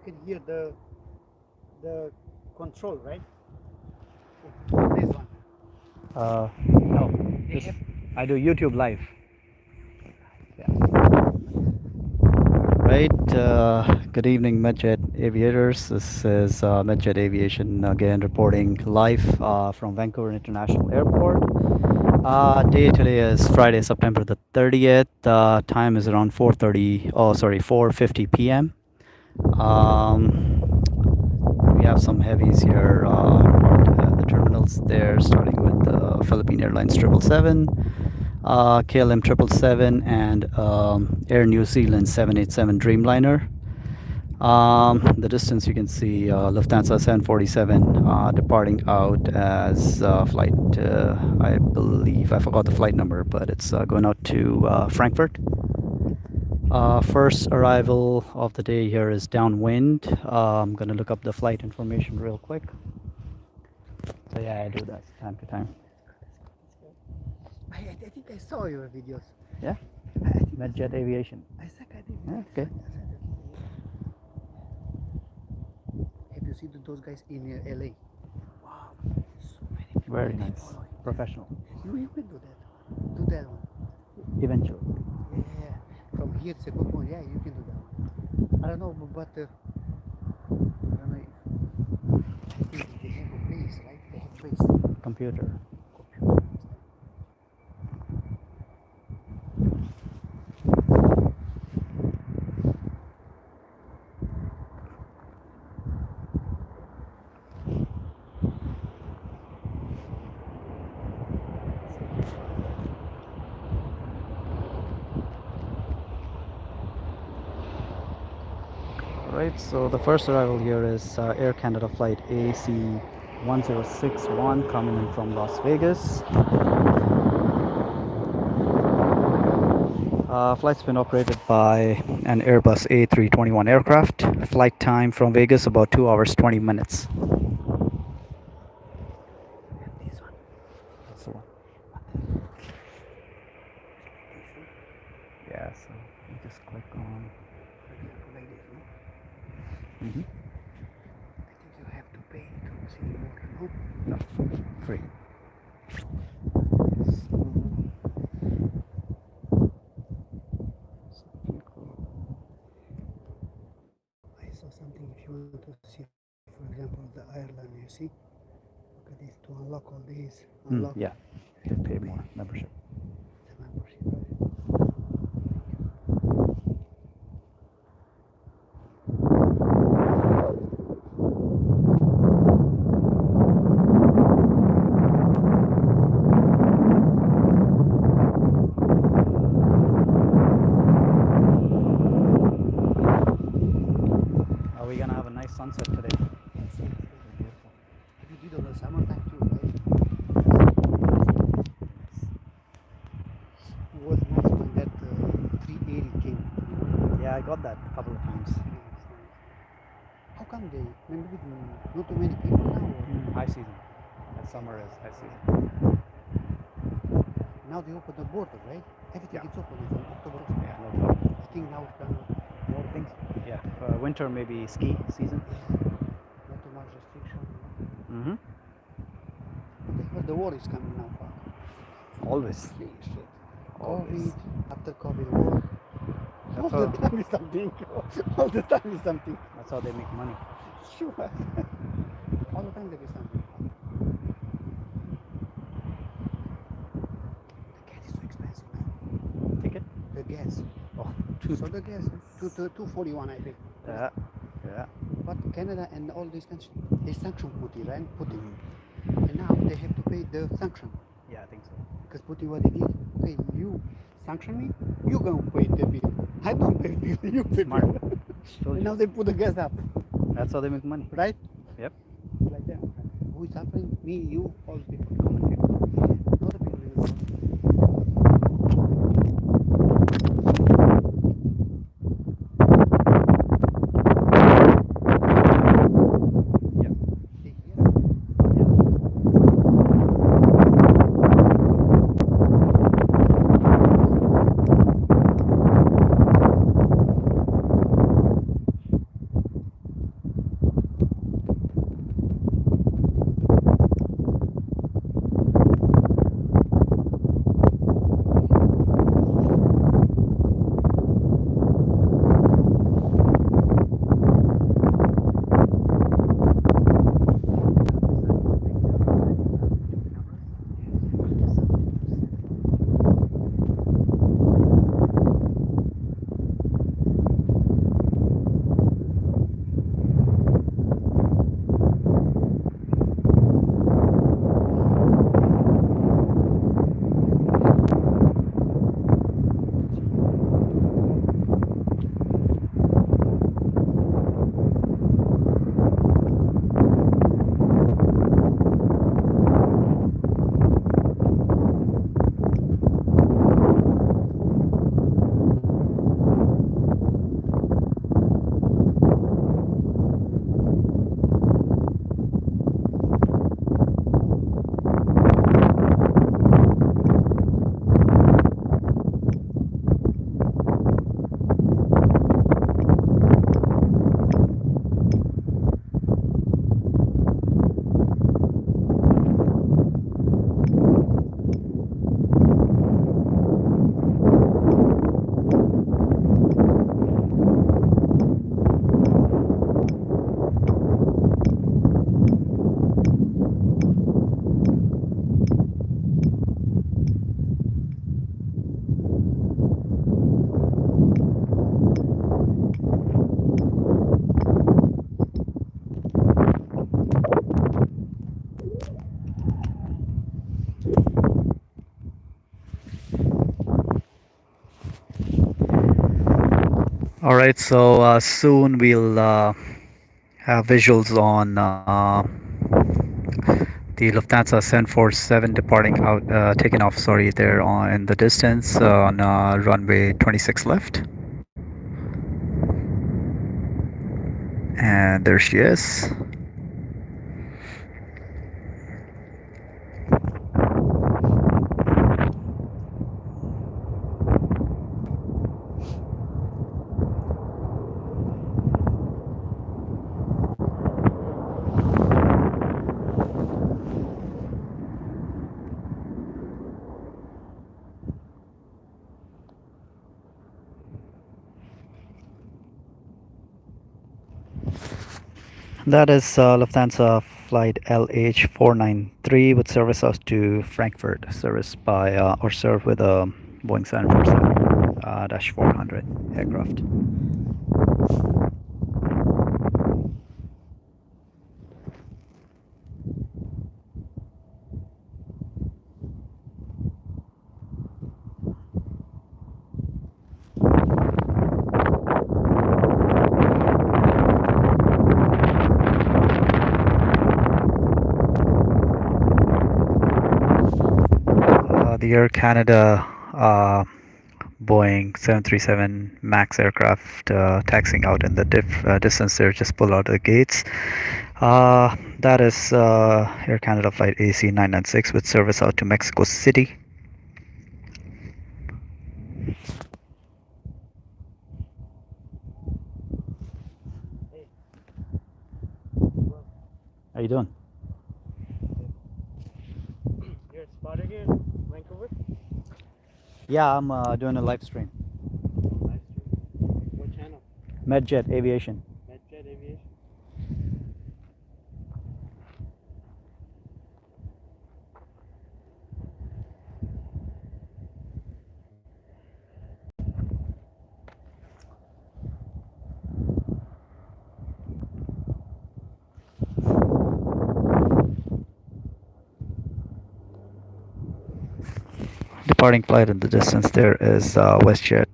you can hear the control, right? Oh, this one. No, I do YouTube live. Yeah. Right. Good evening, Medjet Aviators. This is Medjet Aviation again, reporting live from Vancouver International Airport. Day today is Friday, September the 30th. Time is around 4:30. Oh, sorry, 4:50 p.m. We have some heavies here at the terminals there, starting with Philippine Airlines 777, KLM 777, and Air New Zealand 787 Dreamliner. The distance you can see Lufthansa 747 departing out as flight, I believe, I forgot the flight number, but it's going out to Frankfurt. First arrival of the day here is downwind. I'm going to look up the flight information real quick. So yeah, I do that time to time. I think I saw your videos. Yeah? Medjet Aviation. I think I did. Yeah, okay. Have you seen those guys in LA? Wow, so many people. Very nice. Professional. You can do that. Do that one. Eventually. Yeah. From here it's a good one. Yeah, you can do that one. I don't know, but I don't know. I think they have a place, right? They have place. Computer. Right, so the first arrival here is Air Canada flight AC 1061 coming in from Las Vegas. Flight's been operated by an Airbus A321 aircraft. Flight time from Vegas about 2 hours 20 minutes. This one. That's the one. Yeah, so you just click on. Like this, no? Mm-hmm. I think you have to pay to see the water, no? No, free. I saw something. If you want to see, for example, the Ireland, you see, look at this, to unlock all these, unlock Yeah, you pay more membership. the membership. Are we gonna have a nice sunset today? Yes, yes, beautiful. If you did on the summertime too, right? It was nice when that 380 came. Yeah, I got that a couple of times. How come they? Maybe not too many people now. Or? High season. That summer is high season. Now they open the border, right? Everything is open from October. Yeah, no problem. I think now it's done. More things. Yeah, winter maybe ski season. Not too much restriction. Mm-hmm. But the war is coming now. Fuck. Always. Shit. Always. COVID, after COVID war. That's All how, the time is something. All the time is something. that's how they make money. Sure. All the time there is something. The gas is so expensive now. Ticket? The gas. Oh, So the gas, 241 I think. yeah, yeah. But Canada and all these countries, they sanction Putin, right? Putin. And now they have to pay the sanction. Yeah, I think so. Because Putin, what he did, okay, you sanction me, you gonna pay the bill. I don't pay the bill, you pay the Smart. bill. Told And you. now they put the gas up, That's how they make money. right? Yep. Like that. Who is suffering? Me, you, all the people, common people. Not the people in the world. Yep. They hear? All right, so soon we'll have visuals on the Lufthansa 747 departing out, taking off. Sorry, there on in the distance on runway 26 left, and there she is. That is Lufthansa flight LH493 with service out to Frankfurt, serviced by or served with a Boeing 747 400 aircraft. The Air Canada Boeing 737 MAX aircraft taxiing out in the distance there, just pull out of the gates. That is Air Canada flight AC996 with service out to Mexico City. How you doing? You're at Spotter here, Vancouver? Yeah, I'm doing a live stream. Live stream. What channel? Medjet Aviation. Medjet Aviation. Departing flight in the distance there is WestJet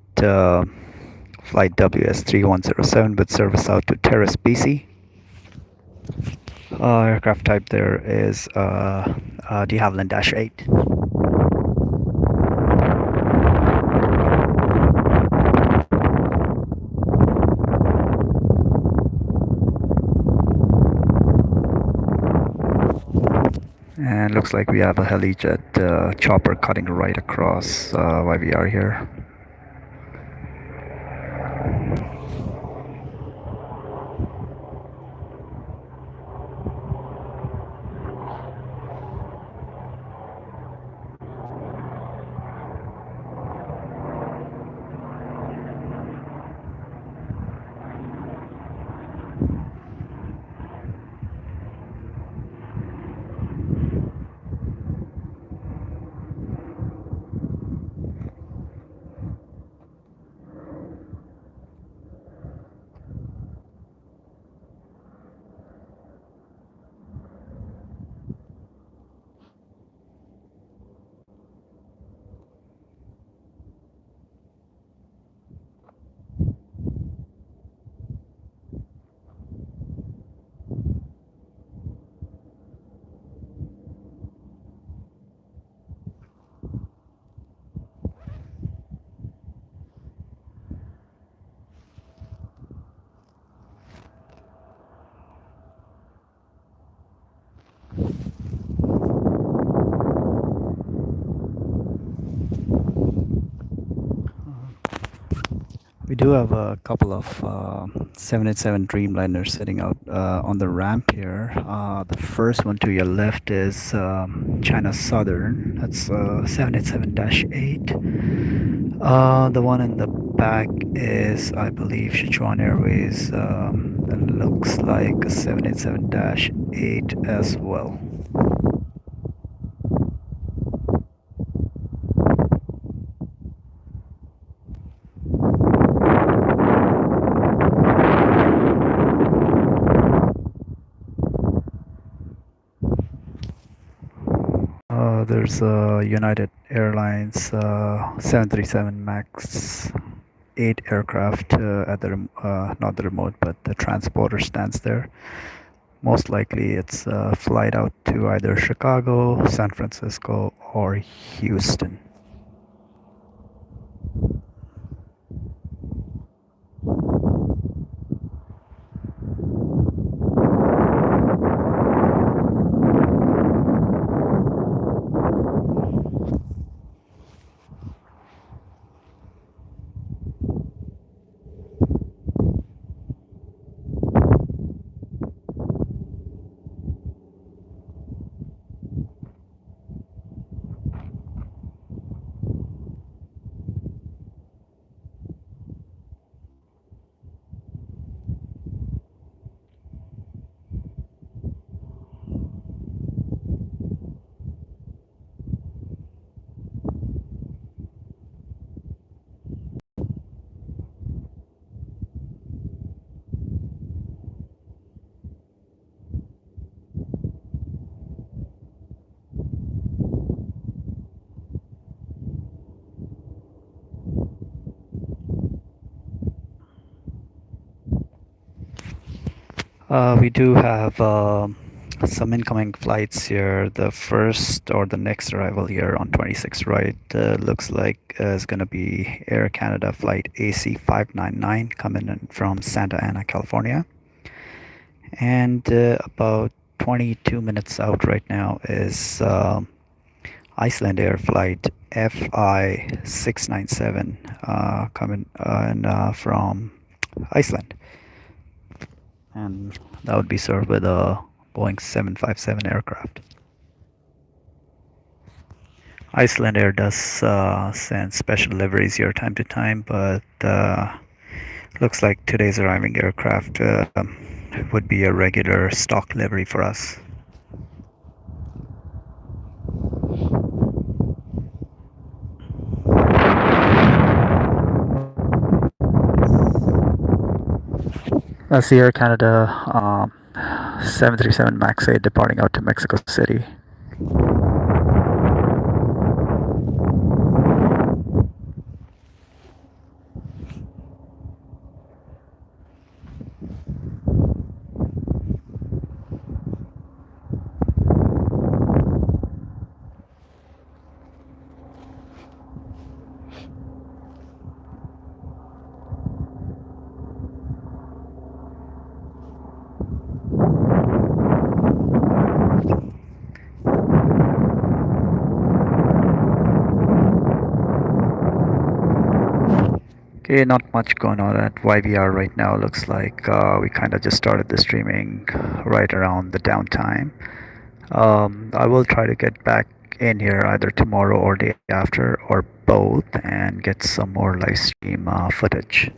flight WS3107 with service out to Terrace, BC. Aircraft type there is de Havilland -8. And looks like we have a helijet chopper cutting right across while we are here. We do have a couple of 787 Dreamliners sitting out on the ramp here. The first one to your left is China Southern. That's 787-8. The one in the back is, I believe, Sichuan Airways. That looks like a 787-8 as well. There's United Airlines 737 MAX 8 aircraft at not the remote, but the transporter stands there. Most likely it's a flight out to either Chicago, San Francisco, or Houston. We do have some incoming flights here. The first or the next arrival here on 26 right looks like is going to be Air Canada flight AC 599 coming in from Santa Ana, California. And about 22 minutes out right now is Iceland Air flight FI 697 coming in from Iceland. And that would be served with a Boeing 757 aircraft. Iceland Air does send special deliveries here time to time, but looks like today's arriving aircraft would be a regular stock delivery for us. That's the Air Canada 737 MAX 8 departing out to Mexico City. Okay, not much going on at YVR right now. Looks like we kind of just started the streaming right around the downtime. I will try to get back in here either tomorrow or day after or both and get some more live stream footage.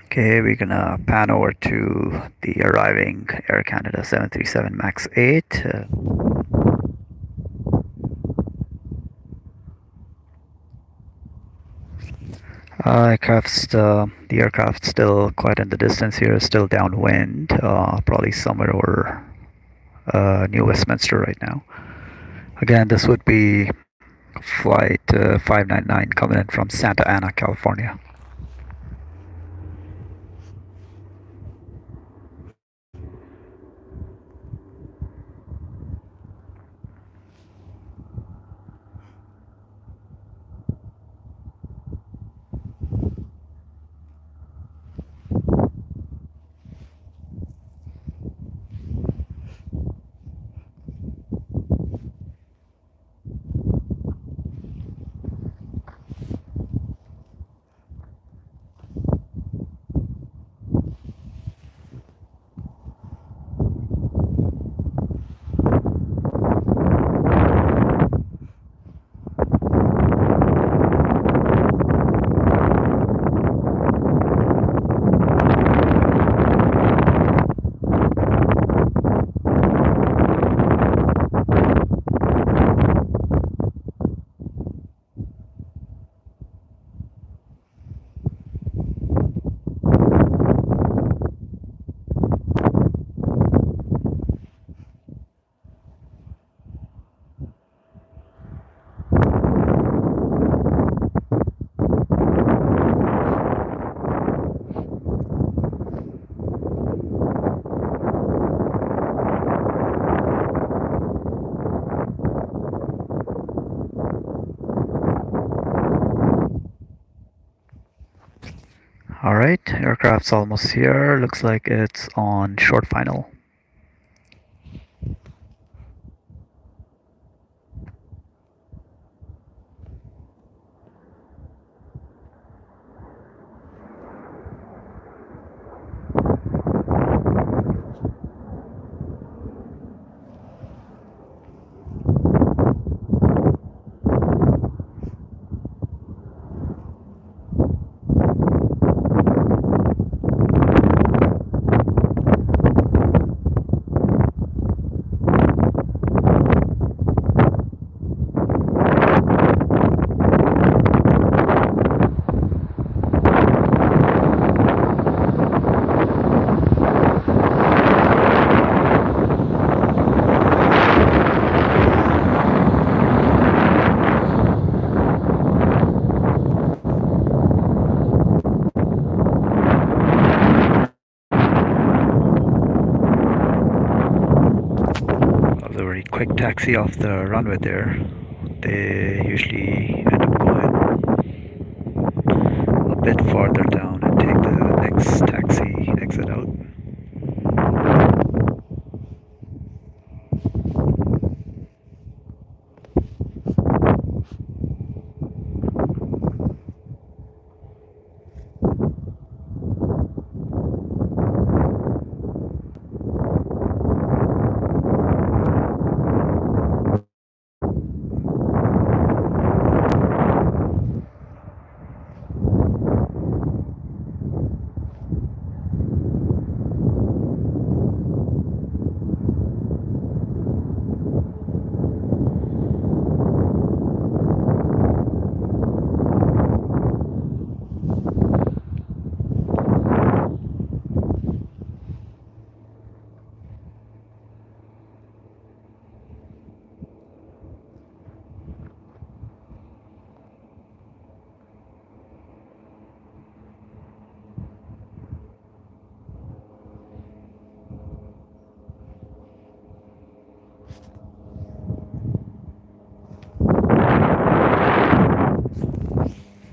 Okay, we're gonna pan over to the arriving Air Canada 737 MAX 8. The aircraft's still quite in the distance here, still downwind, probably somewhere over New Westminster right now. Again, this would be flight 599 coming in from Santa Ana, California. All right, aircraft's almost here. Looks like it's on short final. That was a very quick taxi off the runway there. They usually end up going a bit farther down and take the next taxi exit out.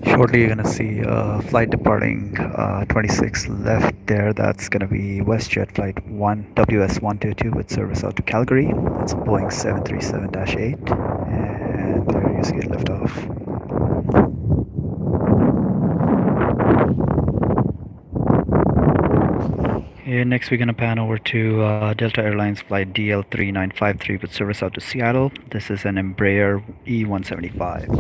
Shortly, you're gonna see a flight departing 26 left there. That's gonna be WestJet flight 1 WS122 with service out to Calgary. It's a Boeing 737-8, and there you see it lift off. Here next, we're gonna pan over to Delta Airlines flight DL3953 with service out to Seattle. This is an Embraer E175.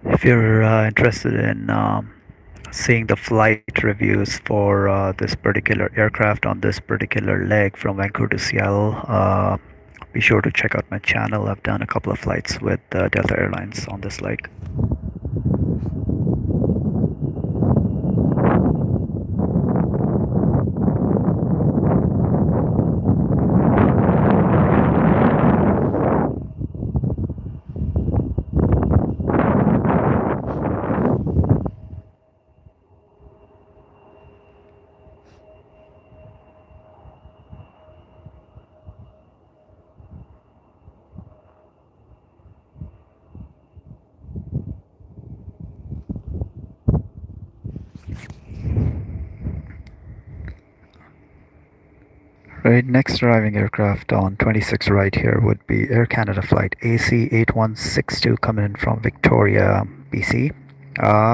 If you're interested in seeing the flight reviews for this particular aircraft on this particular leg from Vancouver to Seattle, be sure to check out my channel. I've done a couple of flights with Delta Airlines on this leg. Right, next arriving aircraft on 26 right here would be Air Canada flight AC8162 coming in from Victoria, BC.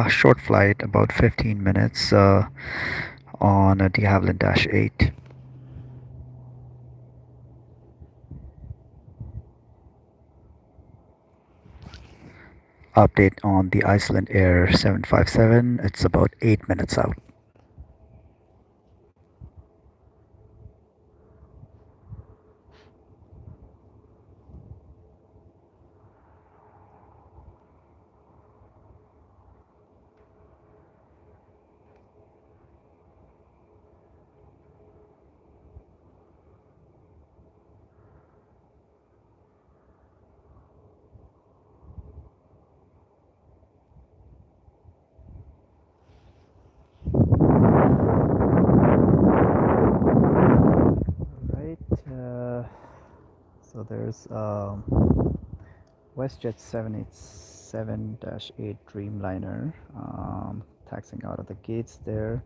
Short flight, about 15 minutes on a de Havilland -8. Update on the Iceland Air 757, it's about 8 minutes out. there's WestJet 787-8 Dreamliner taxiing out of the gates there.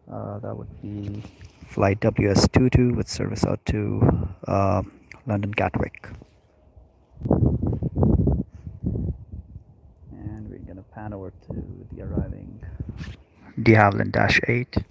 That would be flight WS22 with service out to London Gatwick. And we're gonna pan over to the arriving de Havilland-8.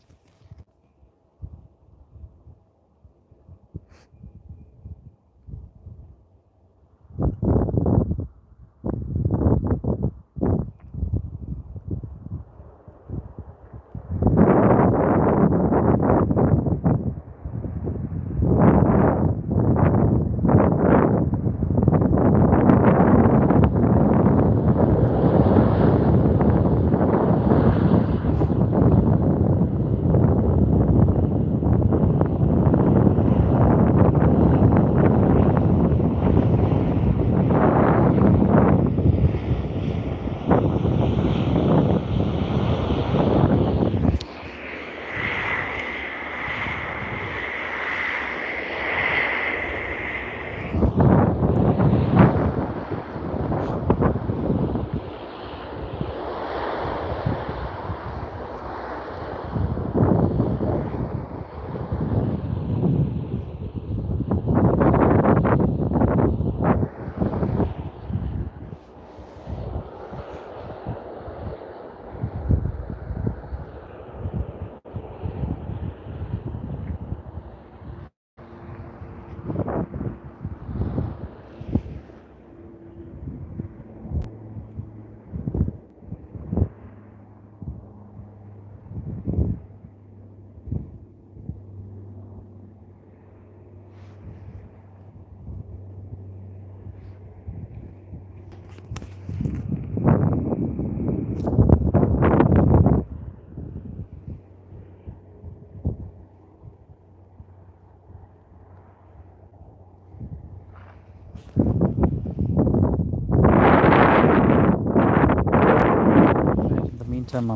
In the meantime,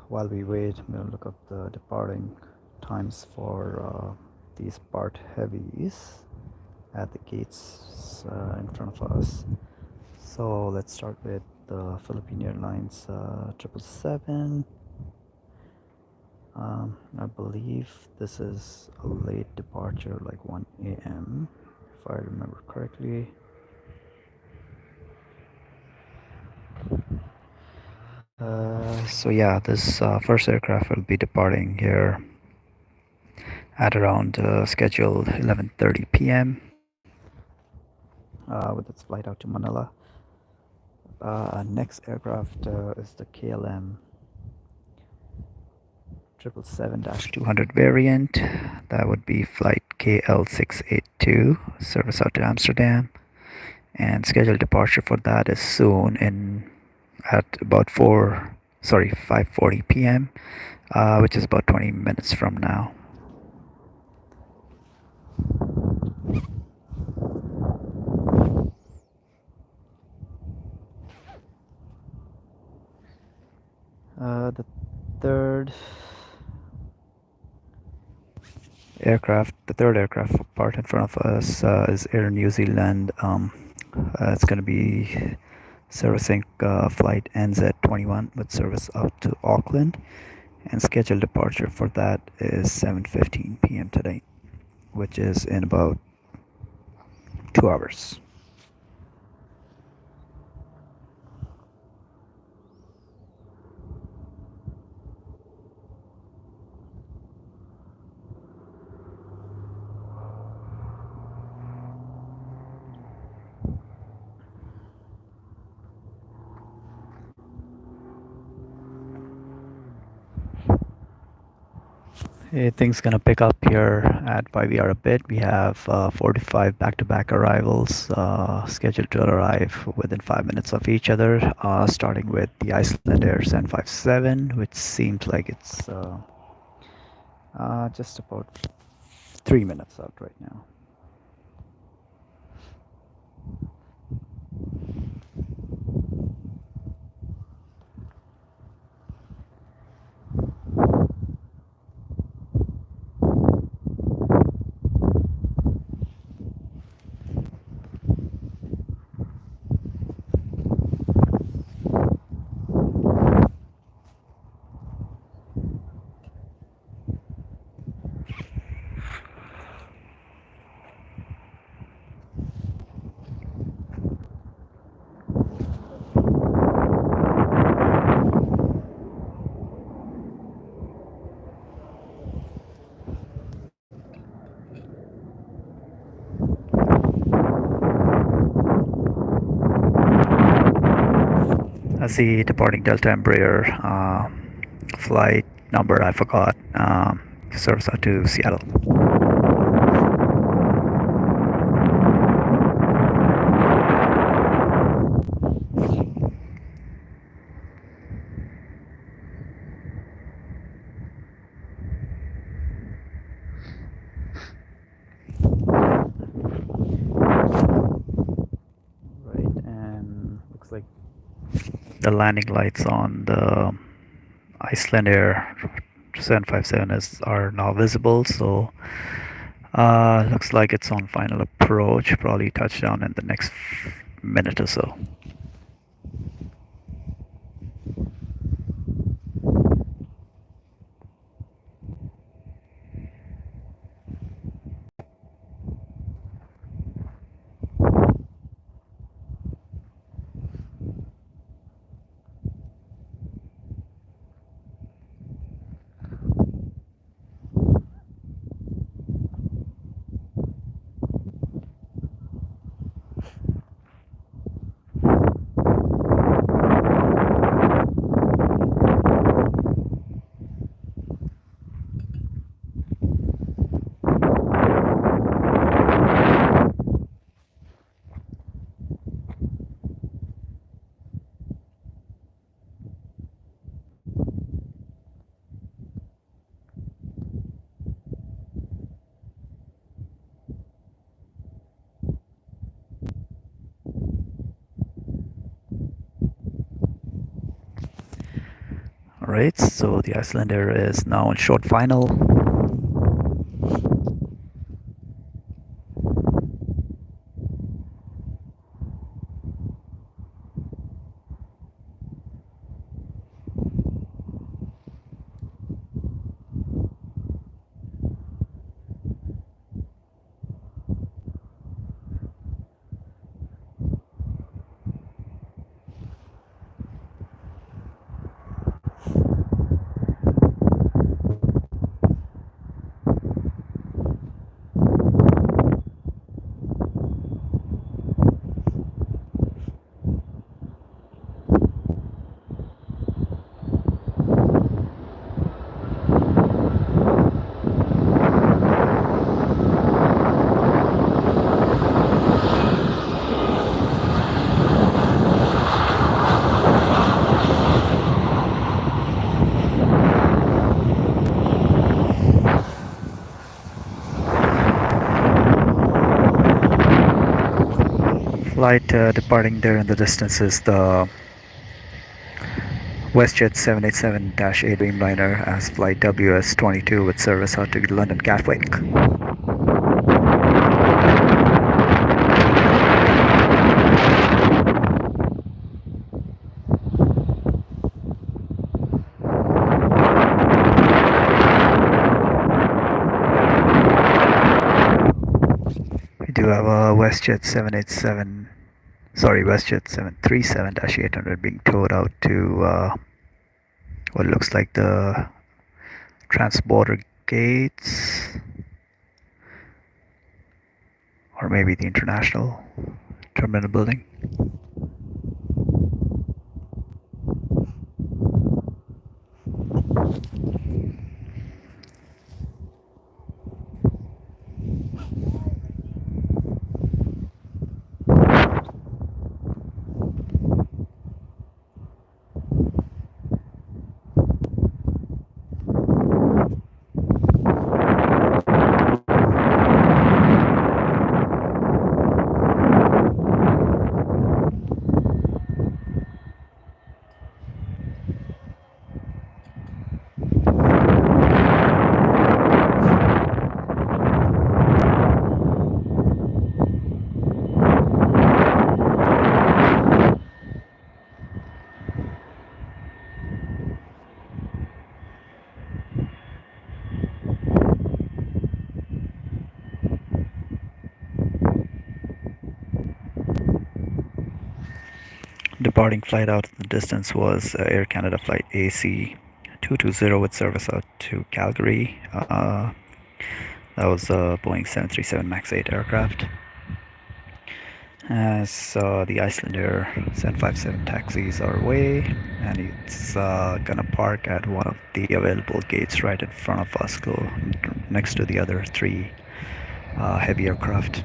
while we wait, I'm gonna look up the departing times for these part heavies at the gates in front of us. So let's start with the Philippine Airlines 777. I believe this is a late departure, like 1 a.m. if I remember correctly. So yeah, this first aircraft will be departing here at around scheduled 11:30 p.m. With its flight out to Manila. Next aircraft is the KLM 777-200 variant. That would be flight KL682, service out to Amsterdam. And scheduled departure for that is soon at about 5:40 p.m., which is about 20 minutes from now. The third aircraft part in front of us is Air New Zealand. It's going to be servicing flight NZ21 with service out to Auckland, and scheduled departure for that is 7:15 p.m. today, which is in about 2 hours. Things gonna pick up here at YVR a bit. We have 45 back-to-back arrivals scheduled to arrive within 5 minutes of each other, starting with the Iceland Air 757, which seems like it's just about 3 minutes out right now. That's the departing Delta Embraer flight number. I forgot. Service out to Seattle. Right, and looks like the landing lights on the Iceland Air 757 are now visible. So looks like it's on final approach. Probably touchdown in the next minute or so. Alright, so the Icelander is now in short final. Flight departing there in the distance is the WestJet 787-8 Dreamliner as flight WS22 with service out to London Gatwick. We do have a WestJet 737-800 being towed out to what looks like the transborder gates, or maybe the international terminal building. Departing flight out in the distance was Air Canada flight AC 220 with service out to Calgary. That was a Boeing 737 MAX 8 aircraft. as the Icelander 757 taxis our way, and it's gonna park at one of the available gates right in front of us, next to the other three heavy aircraft.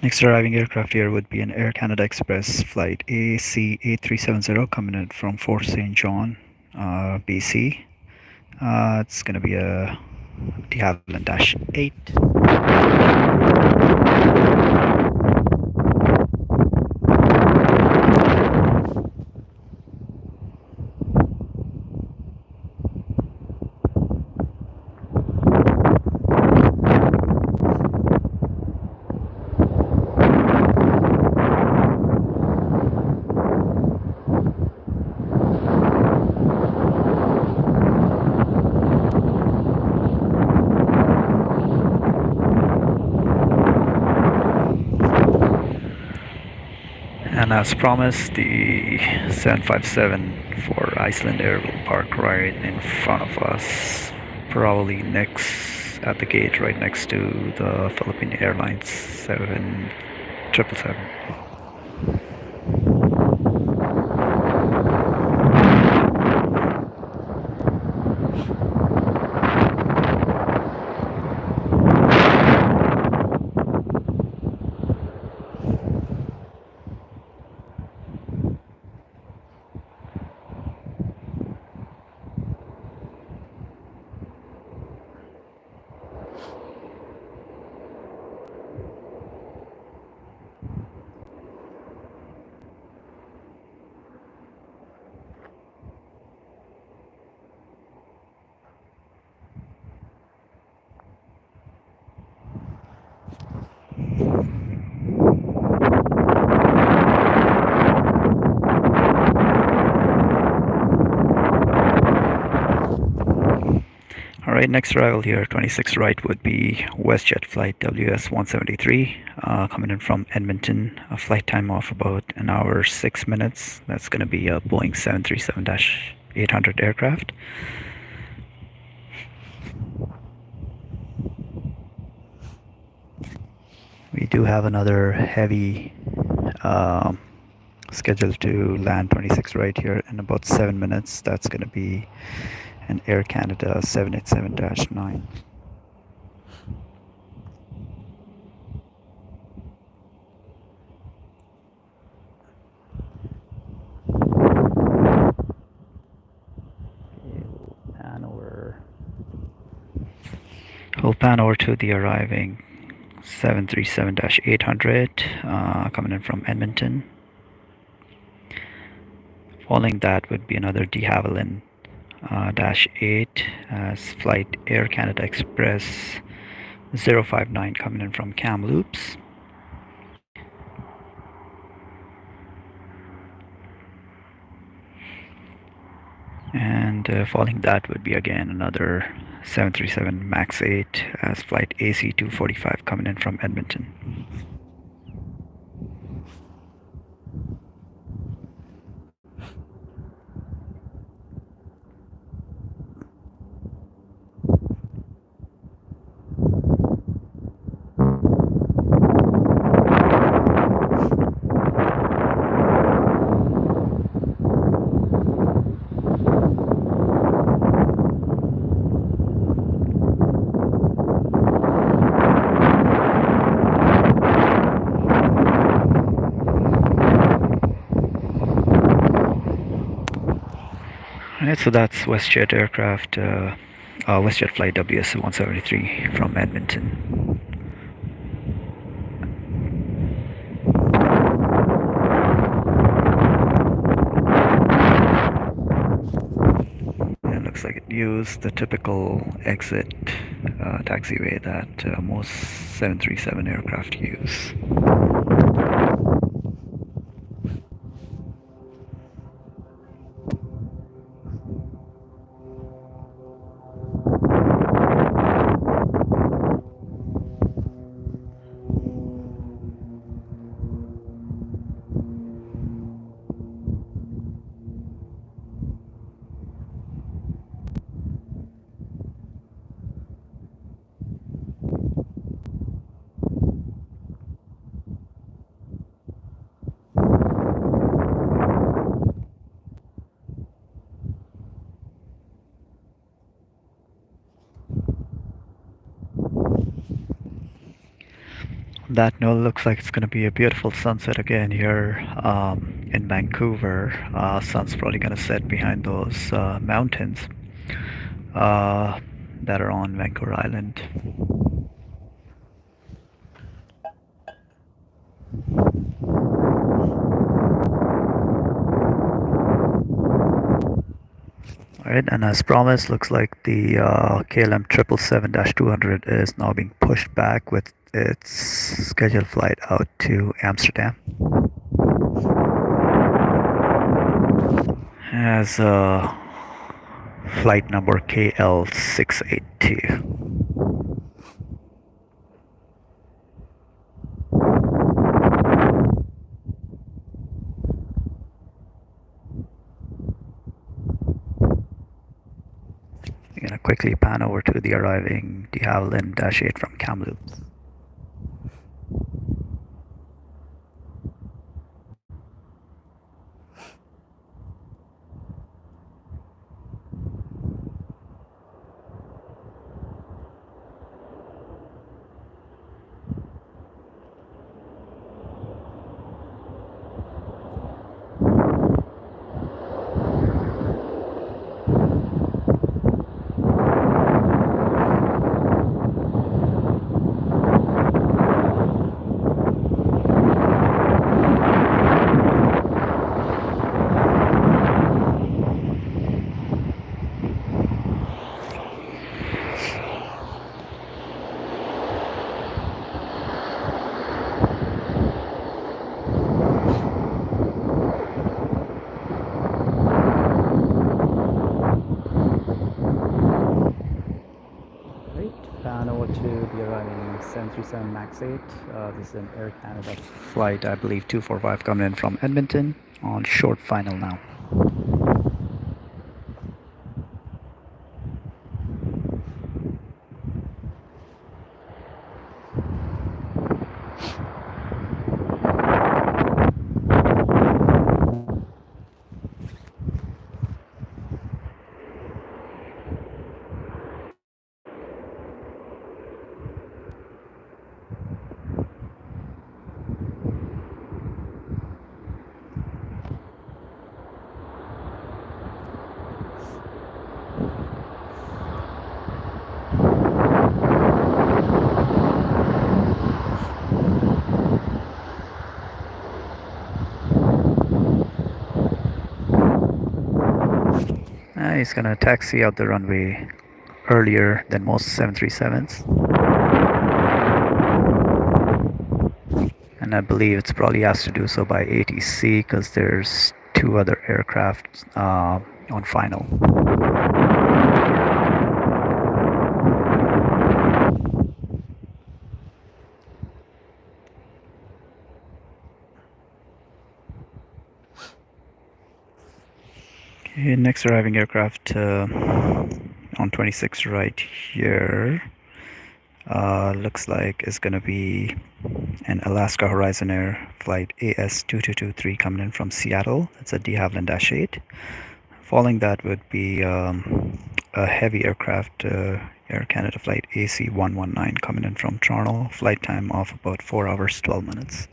Next arriving aircraft here would be an Air Canada Express flight AC8370 coming in from Fort St. John, BC. It's going to be a de Havilland Dash 8. And as promised, the 757 for Iceland Air will park right in front of us, probably next at the gate, right next to the Philippine Airlines 777. Alright, next arrival here, 26 right, would be WestJet flight WS173 coming in from Edmonton. A flight time of about an hour 6 minutes. That's going to be a Boeing 737-800 aircraft. We do have another heavy scheduled to land 26 right here in about 7 minutes. That's going to be an Air Canada 787-9. We'll pan over to the arriving 737-800 coming in from Edmonton. Following that would be another de Havilland Dash 8 as flight Air Canada Express 059 coming in from Kamloops. And following that would be again another 737 MAX 8 as flight AC 245 coming in from Edmonton. Alright, so that's WestJet aircraft, WestJet flight WS173 from Edmonton. It looks like it used the typical exit taxiway that most 737 aircraft use. That note looks like it's going to be a beautiful sunset again here in Vancouver. Sun's probably going to set behind those mountains uh, that are on Vancouver Island. All right, and as promised, looks like the KLM 777-200 is now being pushed back with its scheduled flight out to Amsterdam. As flight number KL682. I'm gonna quickly pan over to the arriving de Havilland -8 from Kamloops. Pan over to the arriving 737 MAX 8. This is an Air Canada flight, I believe 245, coming in from Edmonton on short final now. He's gonna taxi out the runway earlier than most 737s. And I believe it's probably has to do so by ATC because there's two other aircraft on final. Okay, next arriving aircraft on 26 right here looks like is going to be an Alaska Horizon Air flight AS2223 coming in from Seattle. It's a de Havilland -8. Following that would be a heavy aircraft Air Canada flight AC119 coming in from Toronto. Flight time of about 4 hours 12 minutes.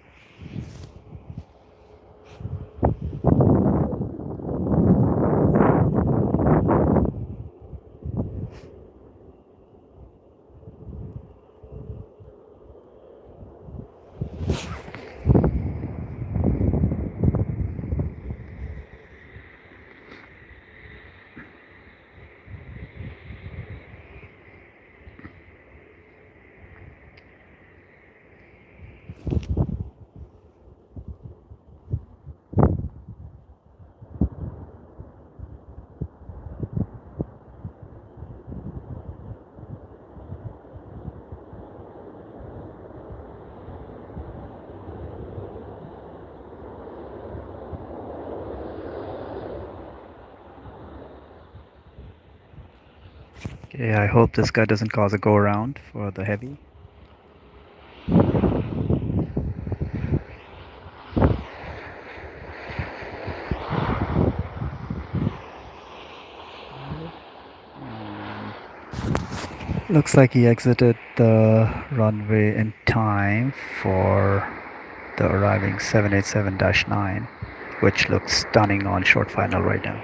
Okay, I hope this guy doesn't cause a go around for the heavy. Looks like he exited the runway in time for the arriving 787-9, which looks stunning on short final right now.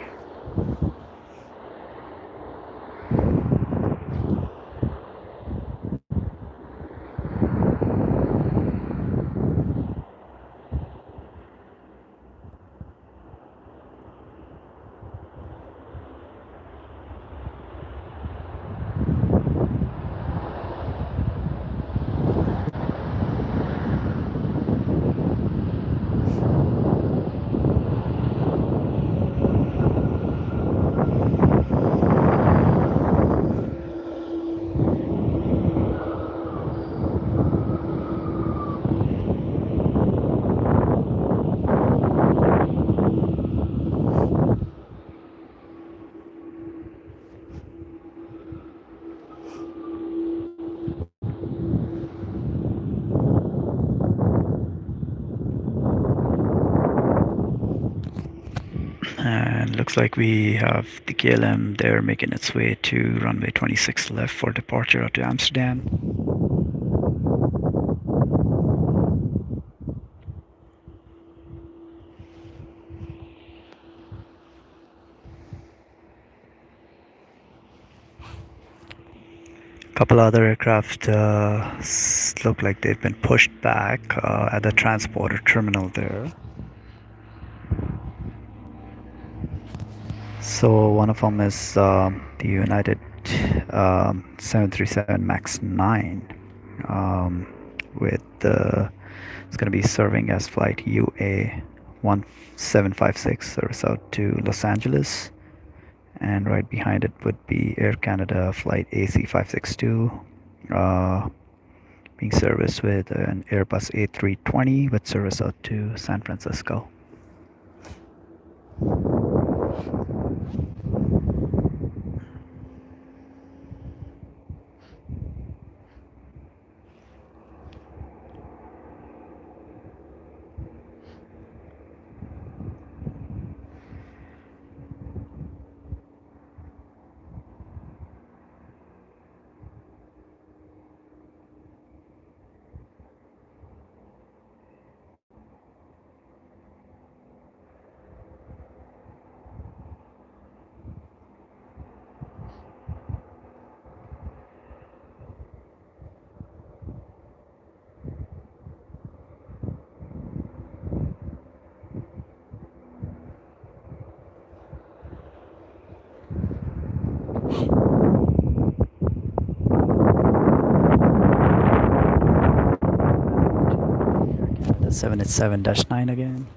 And looks like we have the KLM there making its way to runway 26 left for departure out to Amsterdam. A couple other aircraft look like they've been pushed back at the transporter terminal there. So one of them is the United 737 MAX 9 with it's going to be serving as flight UA 1756 service out to Los Angeles, and right behind it would be Air Canada flight AC 562 being serviced with an Airbus A320 with service out to San Francisco. The 787-9 again.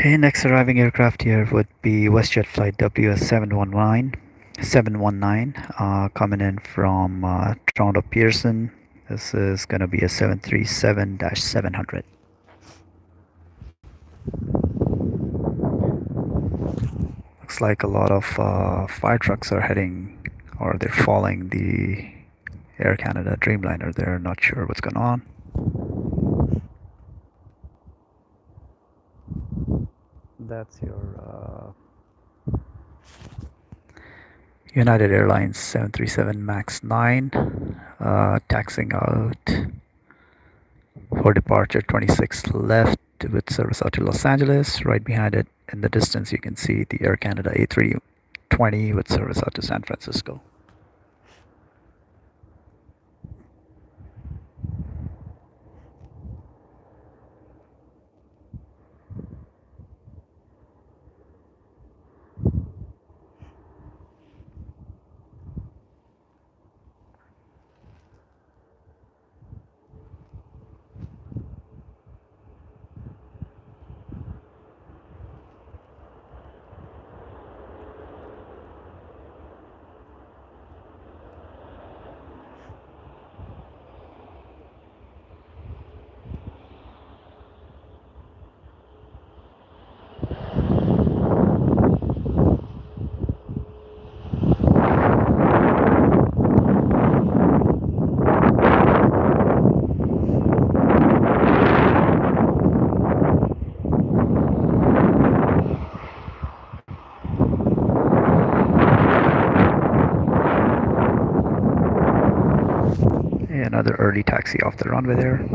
Okay, next arriving aircraft here would be WestJet flight WS719, coming in from Toronto Pearson. This is going to be a 737-700. Looks like a lot of fire trucks are heading, or they're following the Air Canada Dreamliner. They're not sure what's going on. That's your United Airlines 737 MAX 9, taxing out for departure 26 left with service out to Los Angeles. Right behind it in the distance you can see the Air Canada A320 with service out to San Francisco. Another early taxi off the runway there.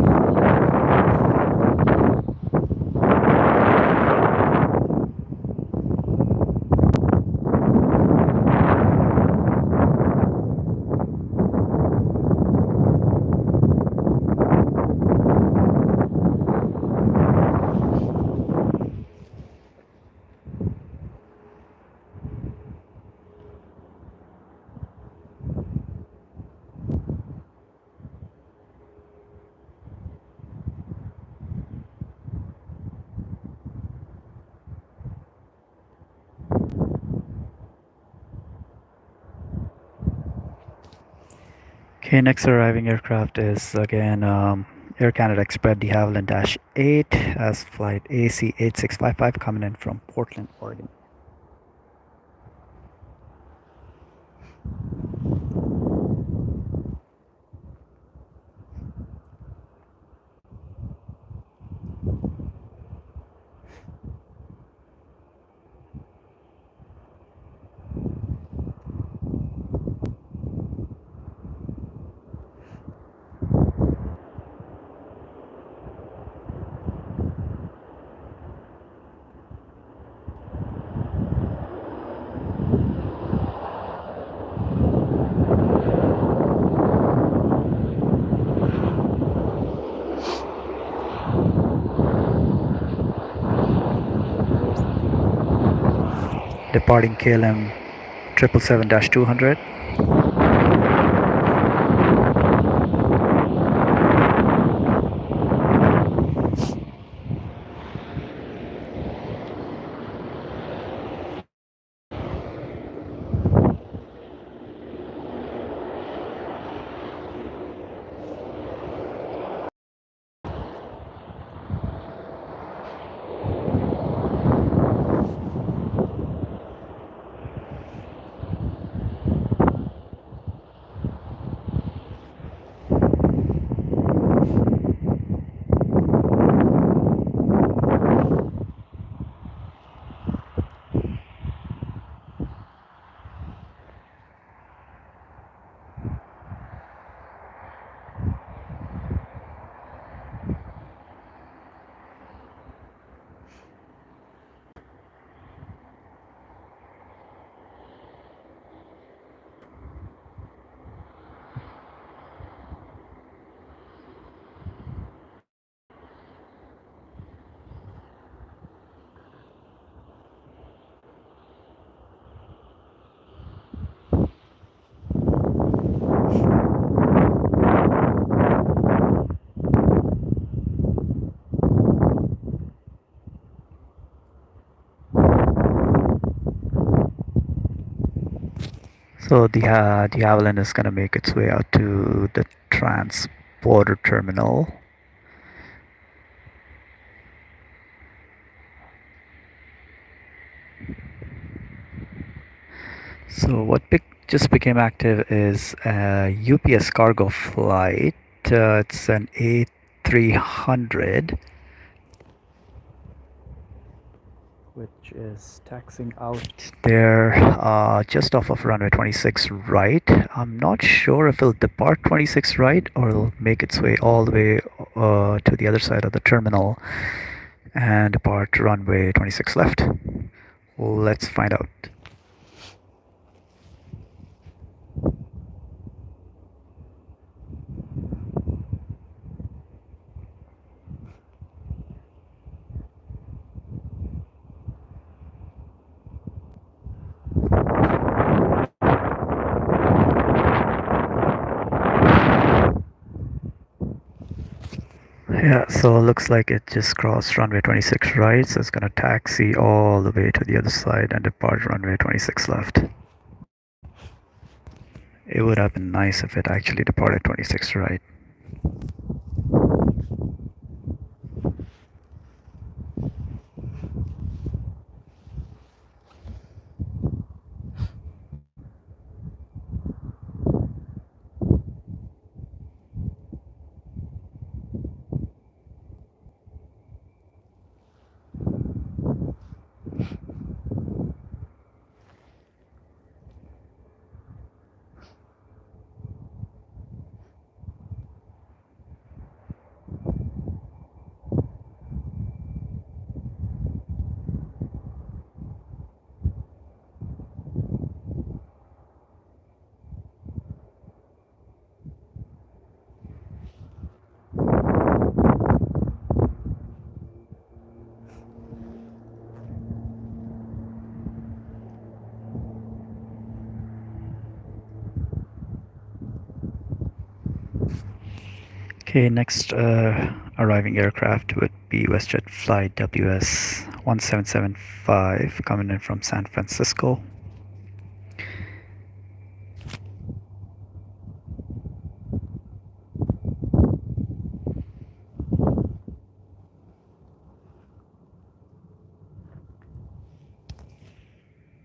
Okay, next arriving aircraft is again Air Canada Express de Havilland Dash 8 as flight AC8655 coming in from Portland, Oregon. Departing KLM 777-200. So the Avalon is going to make its way out to the transporter terminal. So what just became active is a UPS cargo flight. It's an A300, which is taxiing out there just off of runway 26 right. I'm not sure if it'll depart 26 right or it'll make its way all the way to the other side of the terminal and depart runway 26 left. Let's find out. Yeah, so it looks like it just crossed runway 26 right, so it's gonna taxi all the way to the other side and depart runway 26 left. It would have been nice if it actually departed 26 right. Okay, next arriving aircraft would be WestJet flight WS 1775 coming in from San Francisco.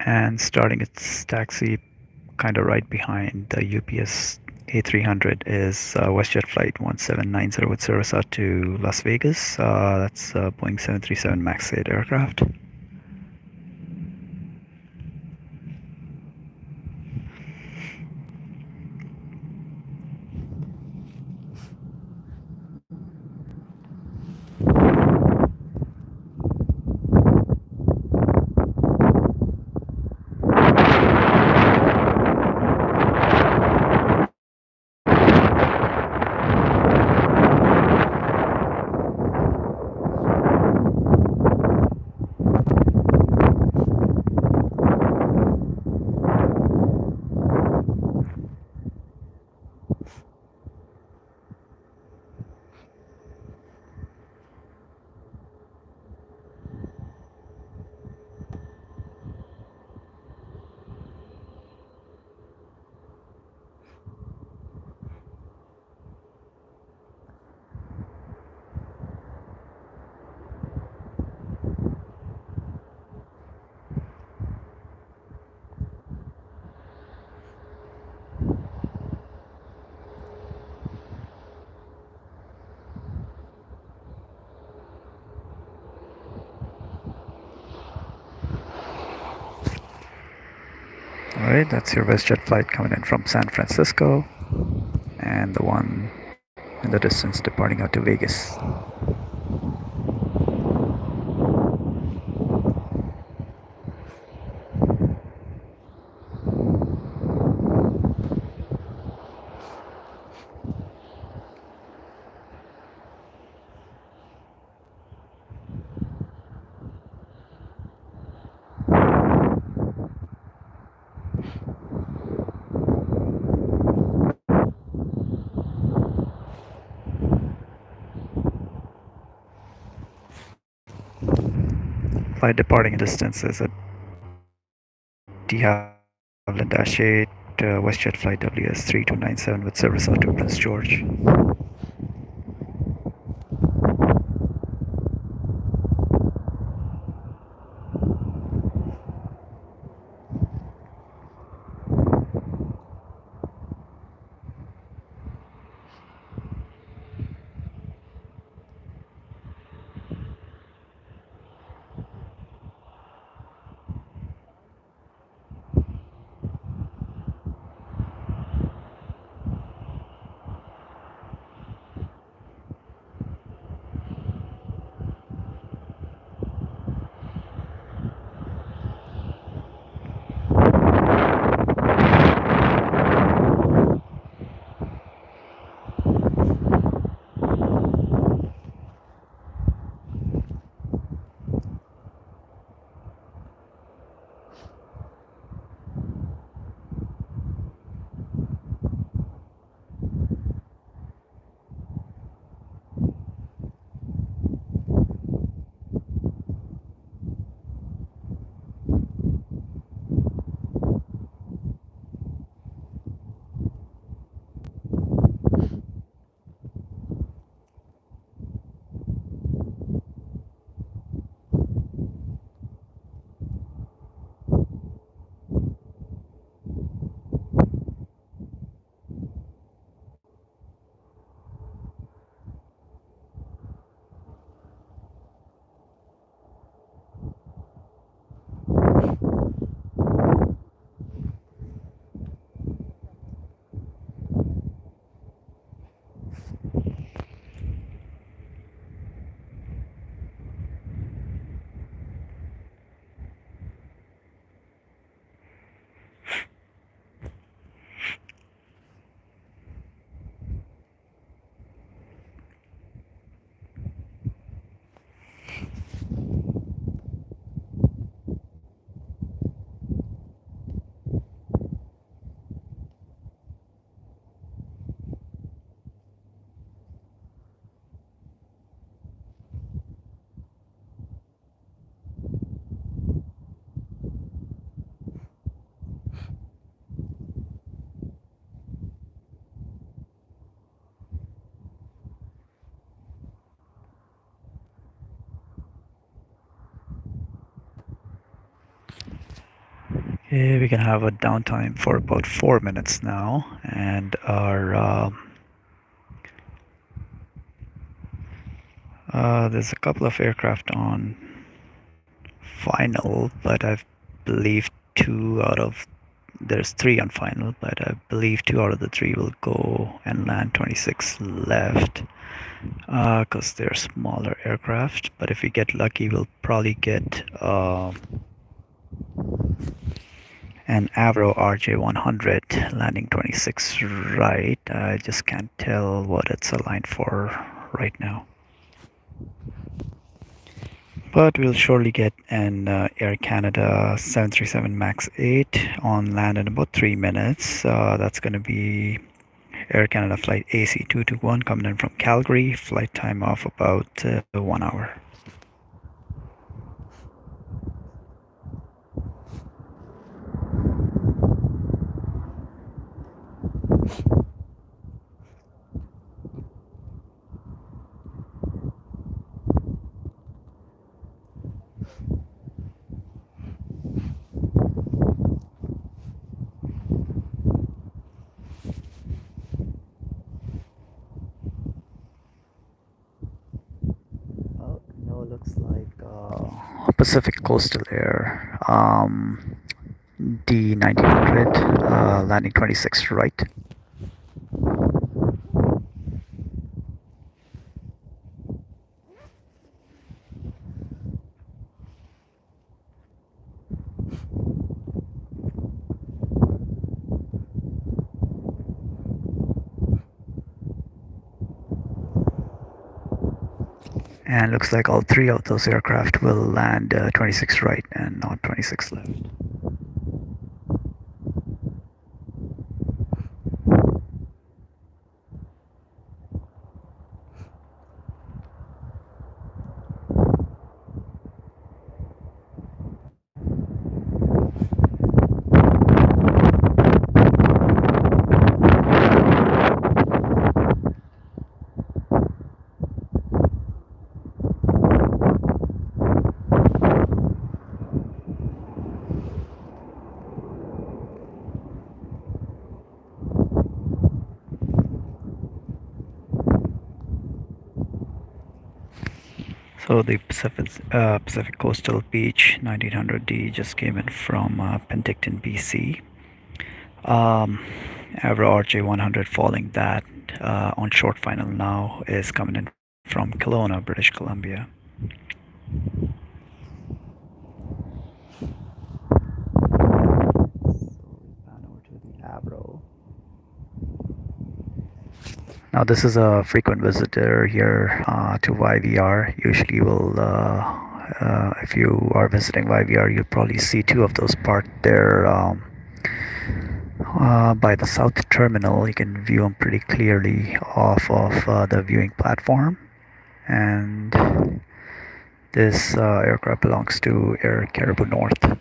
And starting its taxi kind of right behind the UPS A300 is WestJet flight 1790 with service out to Las Vegas. That's Boeing 737 MAX 8 aircraft. Alright, that's your WestJet flight coming in from San Francisco, and the one in the distance departing out to Vegas. Flight departing distance is at de Havilland -8, WestJet flight WS3297 with service out to Prince George. Okay, we can have a downtime for about 4 minutes now, and there's a couple of aircraft on final, but I believe there's 3 on final, but I believe 2 out of the 3 will go and land 26 left, because they're smaller aircraft. But if we get lucky, we'll probably get an Avro RJ100 landing 26 right. I just can't tell what it's aligned for right now. But we'll surely get an Air Canada 737 MAX 8 on land in about 3 minutes. That's going to be Air Canada flight AC221 coming in from Calgary. Flight time of about 1 hour. Looks like Pacific Coastal Air D1900 landing 26 right. And looks like all 3 of those aircraft will land 26 right and not 26 left. So the Pacific Coastal Beach 1900D just came in from Penticton, BC. Avro RJ100 following that on short final now is coming in from Kelowna, British Columbia. Pan over to the Avro. Now this is a frequent visitor here to YVR. Usually if you are visiting YVR, you'll probably see two of those parked there by the south terminal. You can view them pretty clearly off of the viewing platform. And this aircraft belongs to Air Caribou North.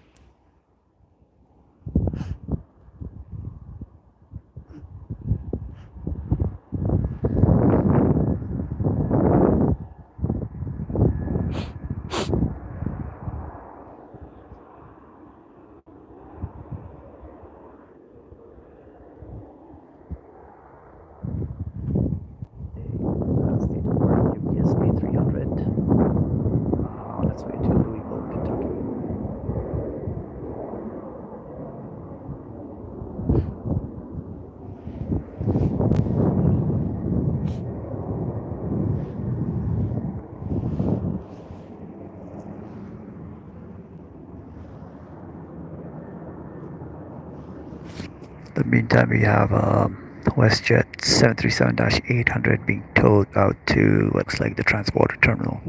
State of Florida UPS B300 on its way to Louisville, Kentucky. In the meantime, we have WestJet 737-800 being towed out to looks like the transporter terminal.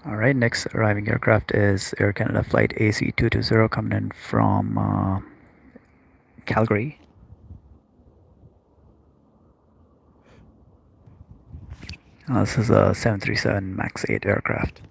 Alright, next arriving aircraft is Air Canada Flight AC220 coming in from Calgary. This is a 737 MAX 8 aircraft.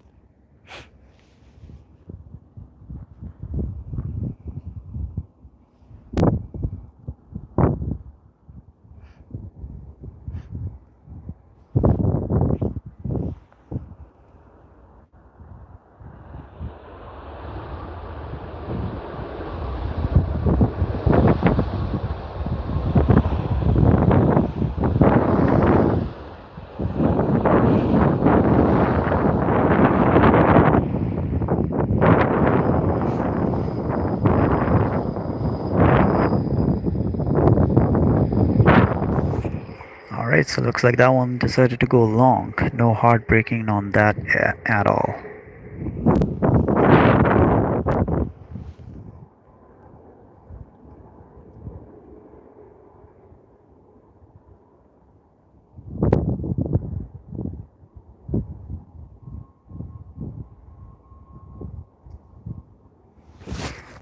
Alright, so looks like that one decided to go long. No hard braking on that at all.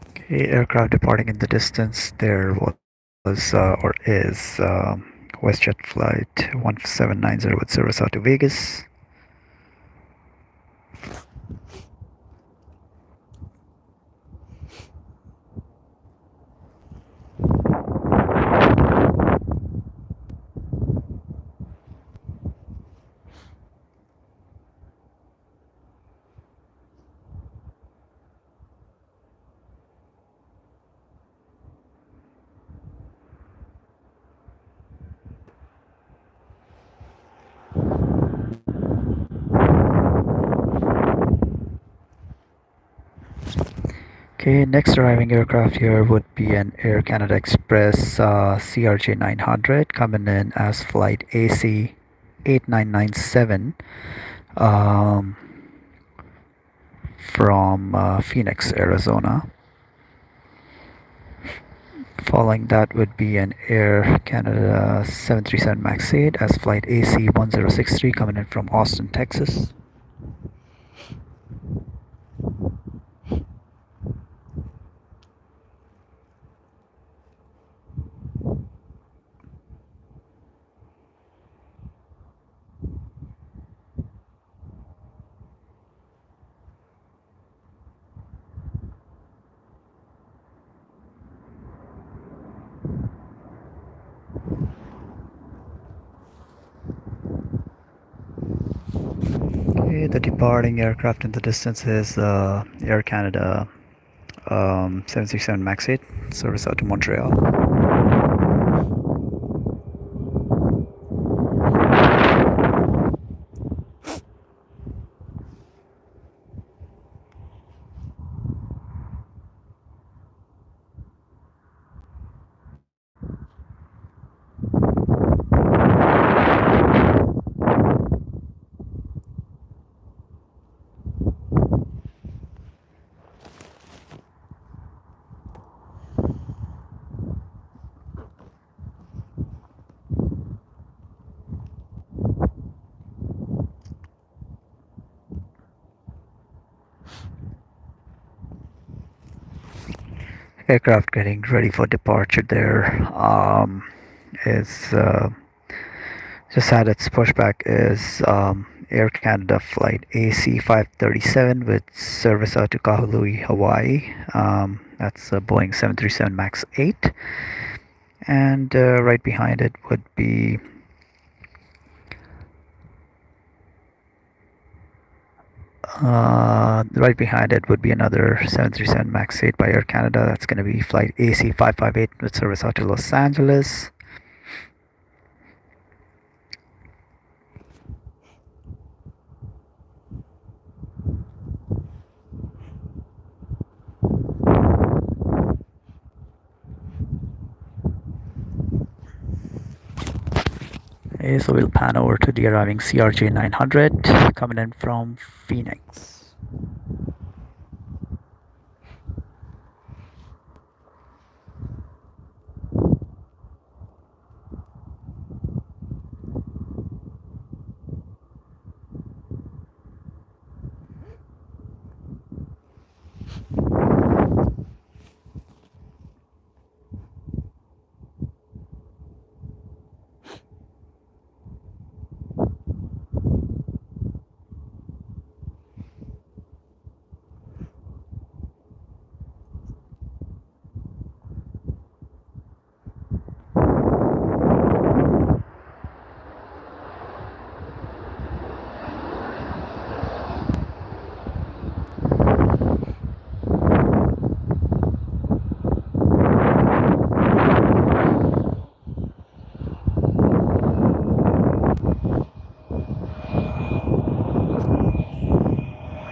Okay, aircraft departing in the distance. There was or is WestJet flight 1790 with service out to Vegas. Okay, next arriving aircraft here would be an Air Canada Express CRJ 900 coming in as flight AC 8997 from Phoenix, Arizona. Following that would be an Air Canada 737 MAX 8 as flight AC 1063 coming in from Austin, Texas. Okay, the departing aircraft in the distance is Air Canada 767 MAX 8, service out to Montreal. Aircraft getting ready for departure there. Is just had its pushback is Air Canada flight AC 537 with service out to Kahului, Hawaii. That's a Boeing 737 MAX 8. And right behind it would be another 737 MAX 8 by Air Canada. That's going to be flight AC 558 with service out to Los Angeles. Okay, so we'll pan over to the arriving CRJ 900 coming in from Phoenix.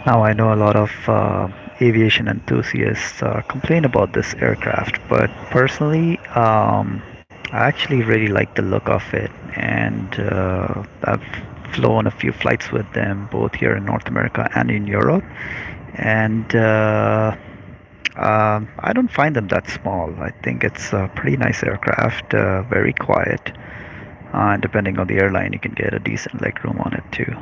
Now, I know a lot of aviation enthusiasts complain about this aircraft, but personally, I actually really like the look of it, and I've flown a few flights with them both here in North America and in Europe, and I don't find them that small. I think it's a pretty nice aircraft, very quiet, and depending on the airline, you can get a decent leg room on it too.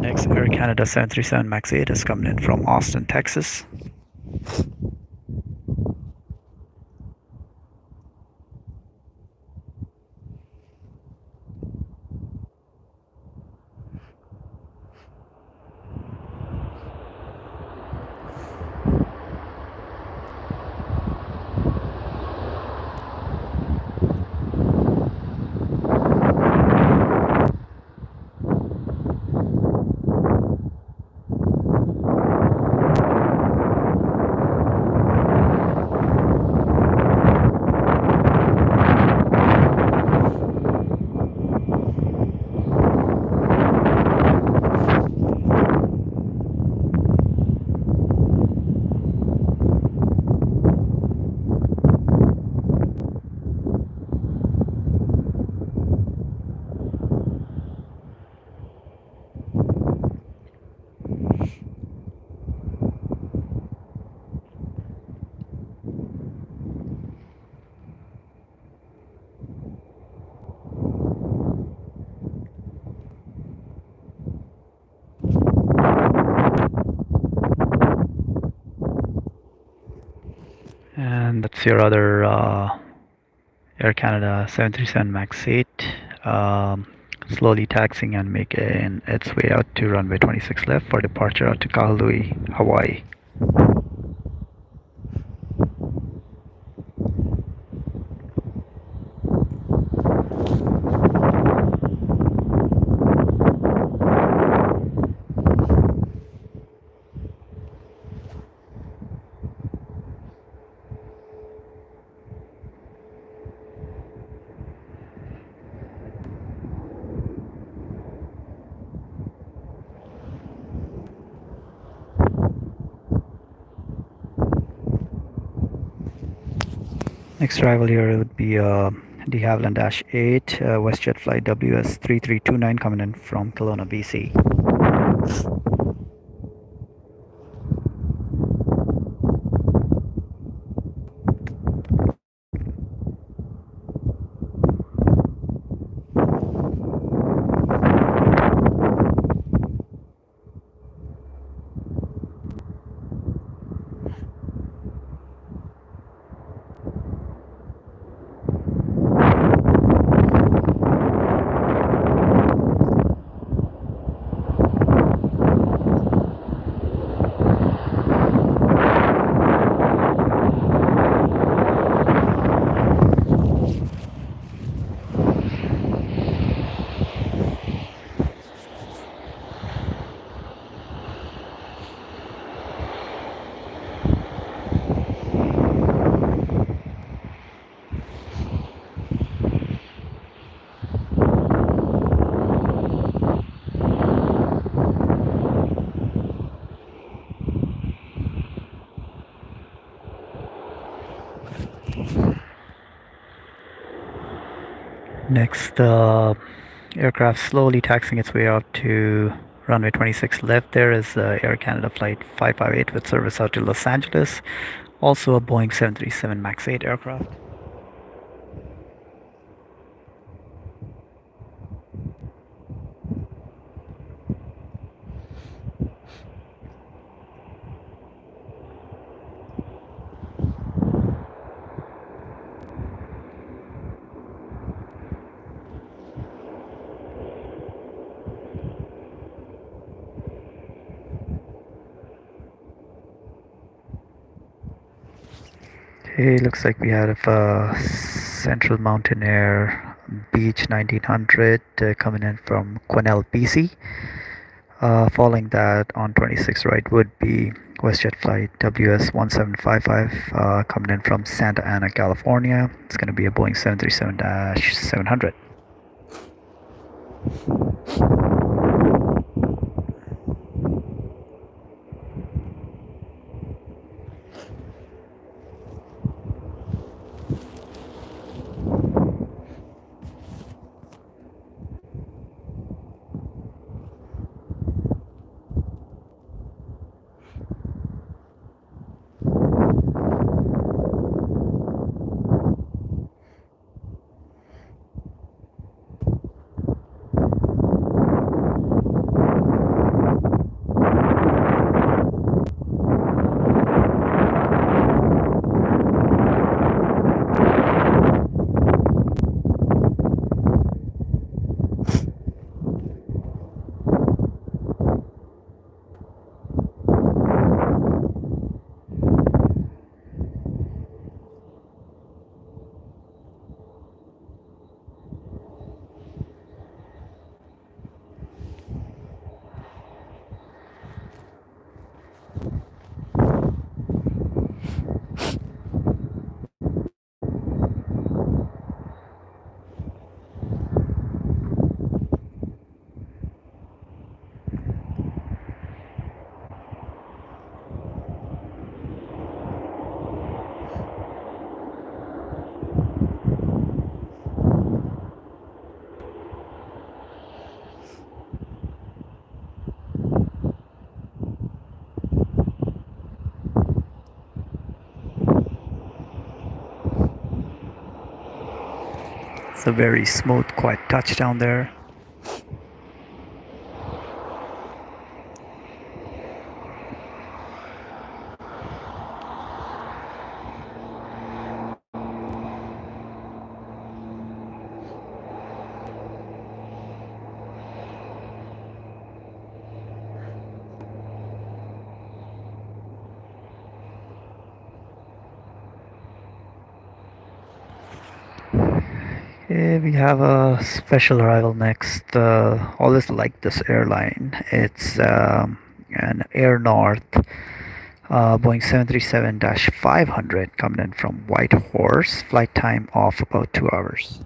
Next Air Canada 737 MAX 8 is coming in from Austin, Texas. And that's your other Air Canada 737 MAX 8, slowly taxiing and making its way out to runway 26 left for departure out to Kahului, Hawaii. Next arrival here would be de Havilland Dash 8, WestJet flight WS3329 coming in from Kelowna, BC. Next, aircraft slowly taxiing its way out to runway 26 left. There is Air Canada flight 558 with service out to Los Angeles. Also a Boeing 737 MAX 8 aircraft. Okay, looks like we have Central Mountain Air Beach 1900 coming in from Quesnel, BC. Following that on 26 right would be WestJet flight WS1755 coming in from Santa Ana, California. It's going to be a Boeing 737-700. It's a very smooth, quiet touchdown there. Okay, we have a special arrival next. Always like this airline. It's an Air North Boeing 737-500 coming in from Whitehorse. Flight time of about 2 hours.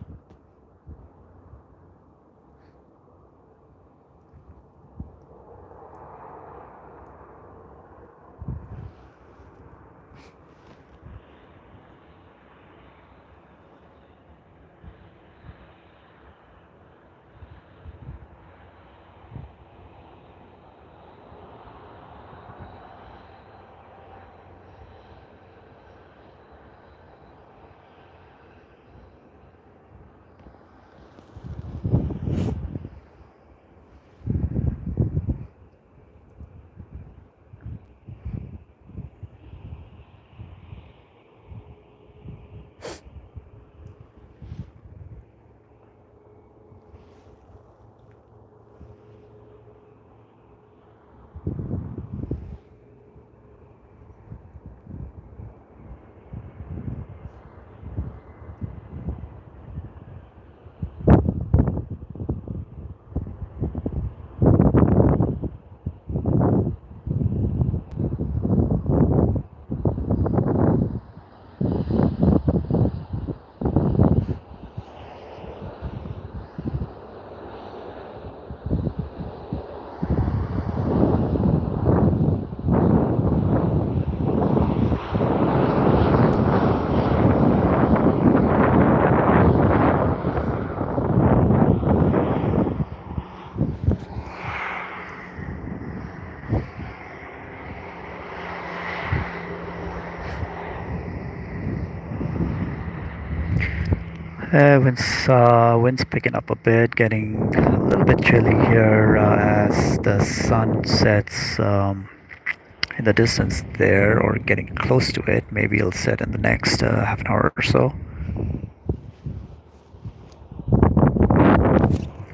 Winds picking up a bit, getting a little bit chilly here as the sun sets in the distance there, or getting close to it. Maybe it'll set in the next half an hour or so.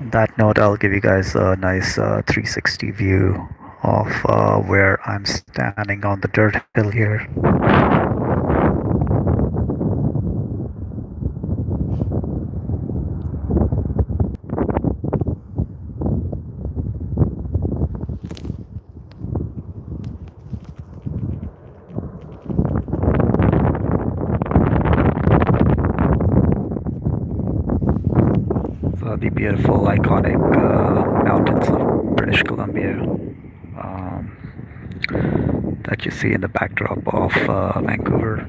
On that note, I'll give you guys a nice 360 view of where I'm standing on the dirt hill here. The beautiful, iconic mountains of British Columbia that you see in the backdrop of Vancouver.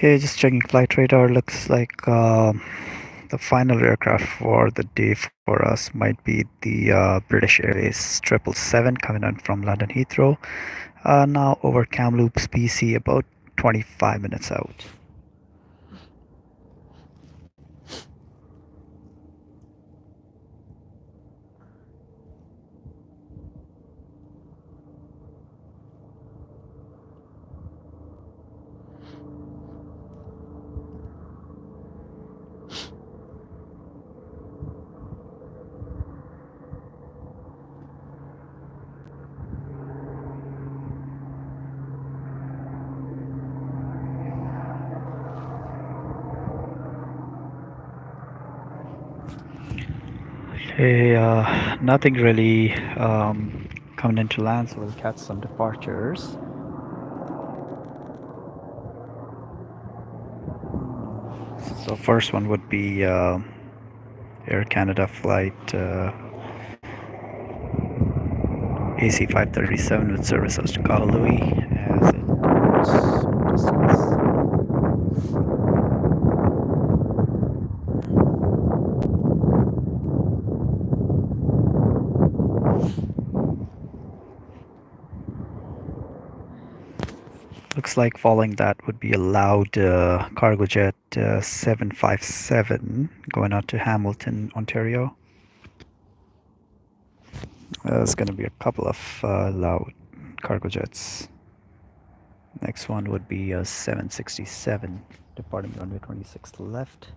Okay, just checking flight radar. Looks like the final aircraft for the day for us might be the British Airways 777 coming in from London Heathrow. Now over Kamloops, BC, about 25 minutes out. Okay, nothing really coming into land, so we'll catch some departures. So first one would be Air Canada flight AC 537 with service out to Kahului as it departs distance. Looks like following that would be a loud cargo jet 757 going out to Hamilton, Ontario. There's going to be a couple of loud cargo jets. Next one would be a 767 departing runway 26 left.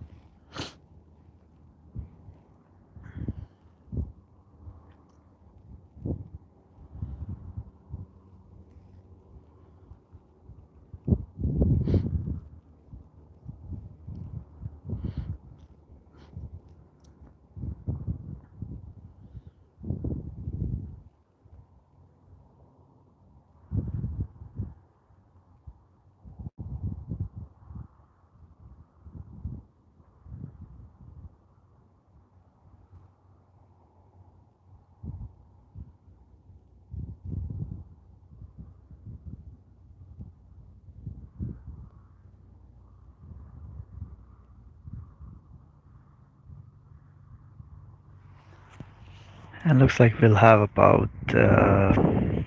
And looks like we'll have about 5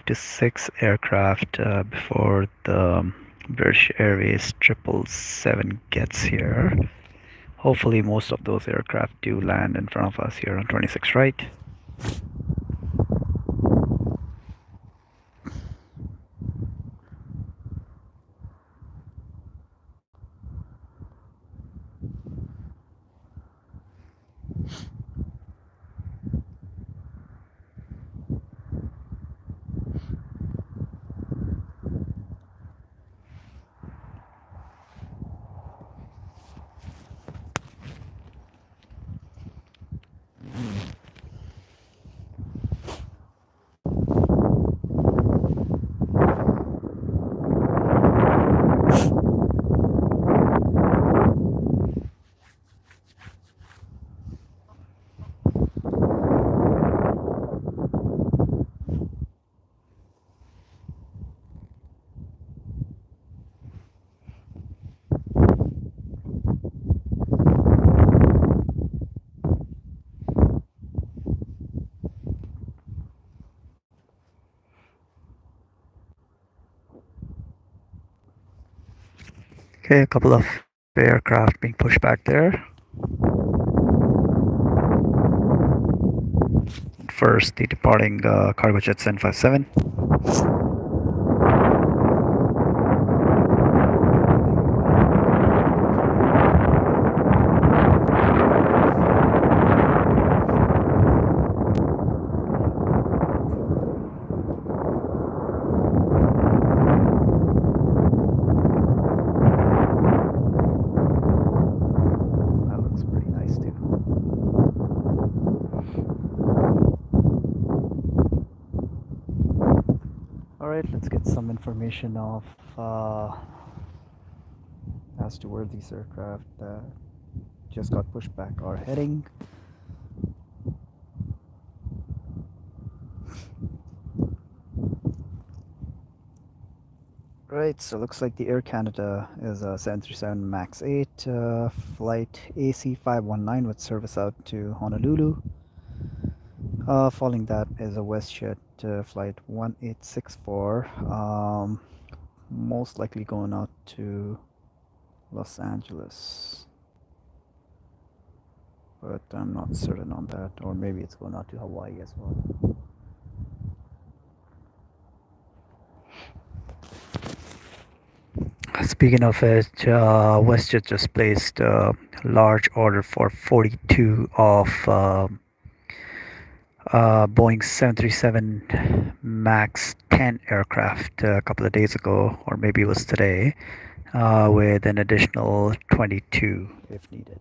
to 6 aircraft before the British Airways 777 gets here. Hopefully most of those aircraft do land in front of us here on 26 right. Okay, a couple of aircraft being pushed back there. First, the departing cargo jet 757. That looks pretty nice too. Alright, let's get some information off as to where these aircraft just got pushed back are heading. Right, so looks like the Air Canada is a 737 MAX 8 flight AC519 with service out to Honolulu. Following that is a WestJet flight 1864, most likely going out to Los Angeles, but I'm not certain on that, or maybe it's going out to Hawaii as well. Speaking of it, WestJet just placed a large order for 42 of Boeing 737 MAX 10 aircraft a couple of days ago, or maybe it was today, with an additional 22 if needed.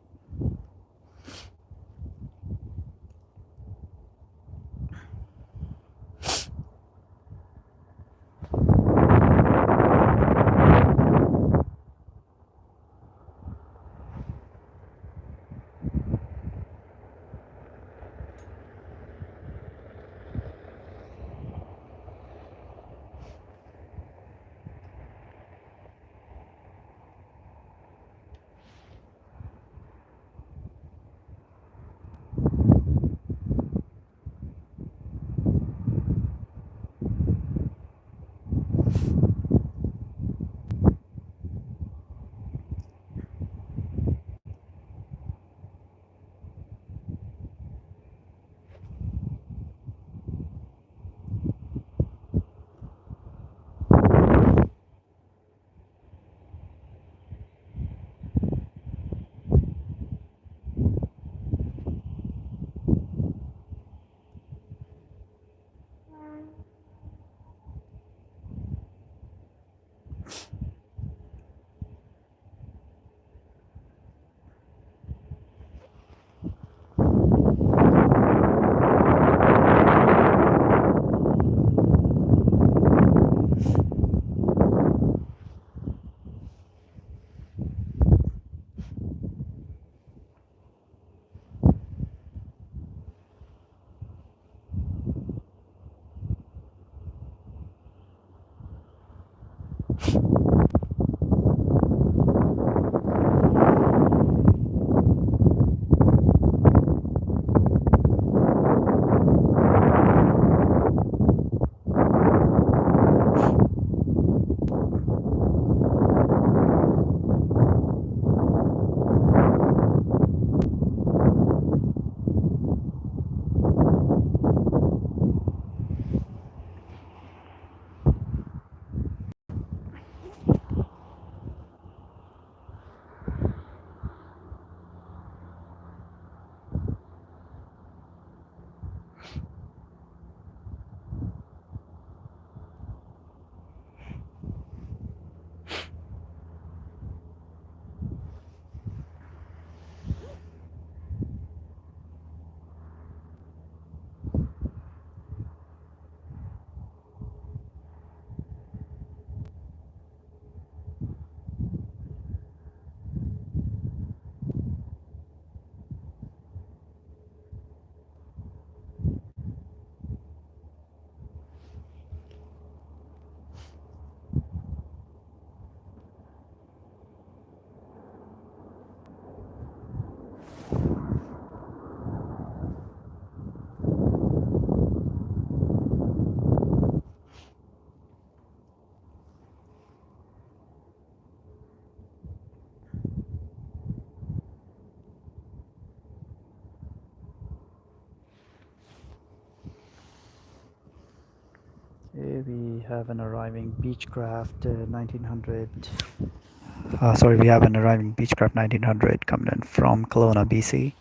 Okay, we have an arriving Beechcraft 1900. Sorry, we have an arriving Beechcraft 1900 coming in from Kelowna, BC.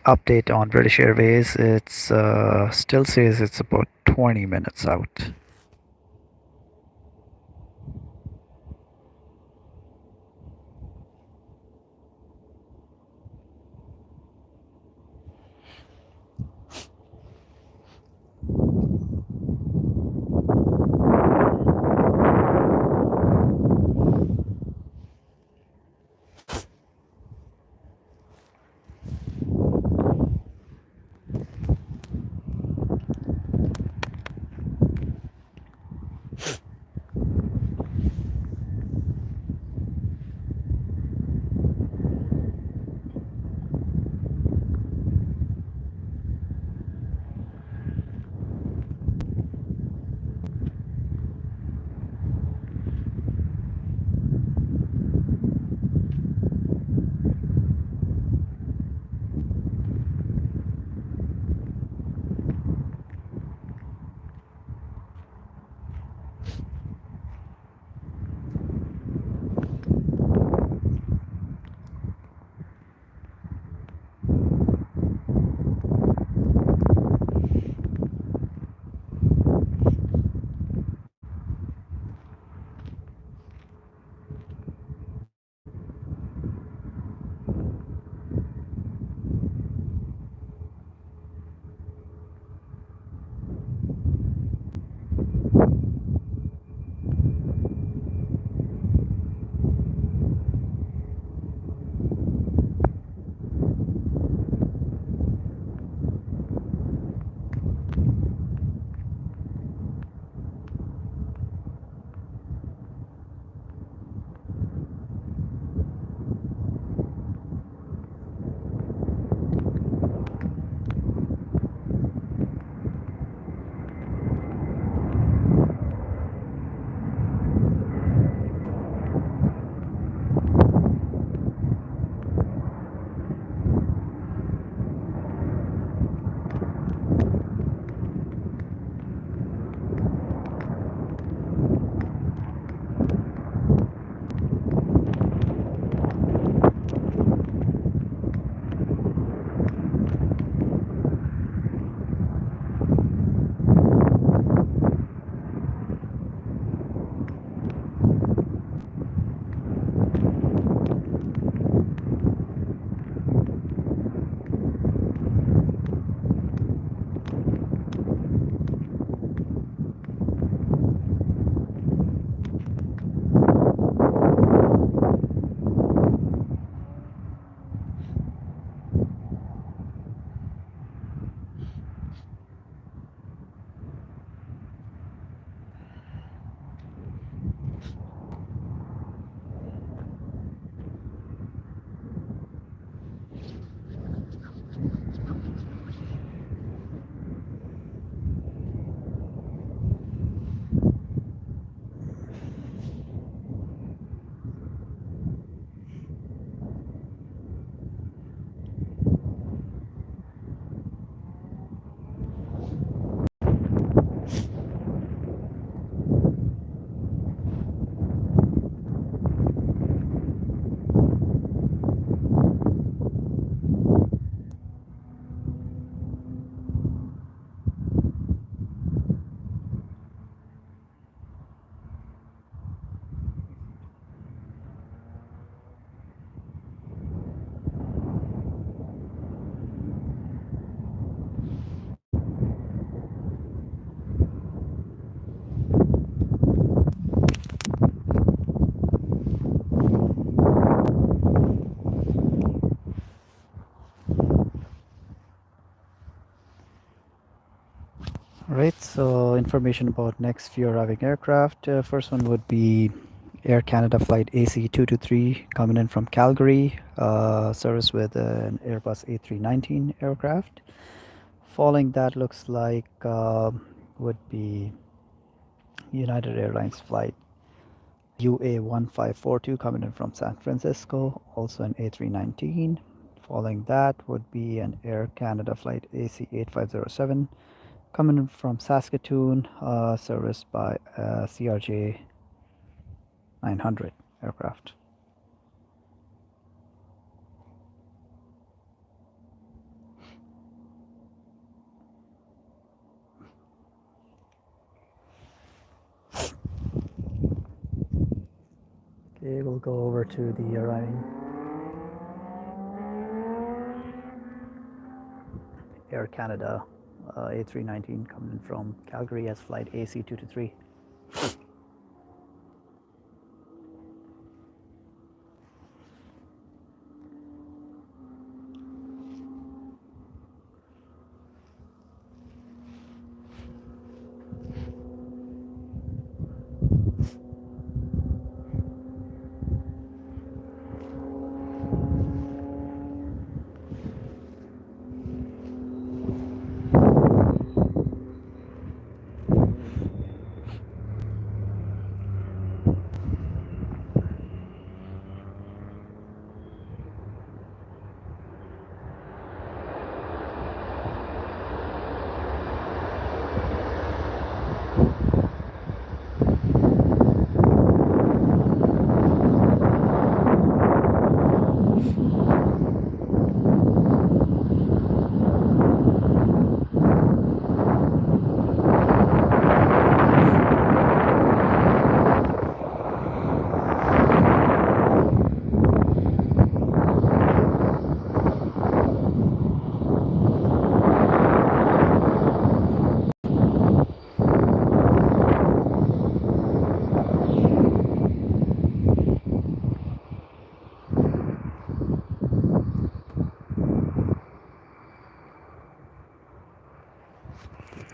update on British Airways. It's still says it's about 20 minutes out. Right, so information about next few arriving aircraft. First one would be Air Canada flight AC223 coming in from Calgary, service with an Airbus A319 aircraft. Following that looks like would be United Airlines flight UA1542 coming in from San Francisco, also an A319. Following that would be an Air Canada flight AC8507 coming in from Saskatoon, serviced by CRJ 900 aircraft. Okay, we'll go over to the arriving Air Canada A319 coming in from Calgary as flight AC223.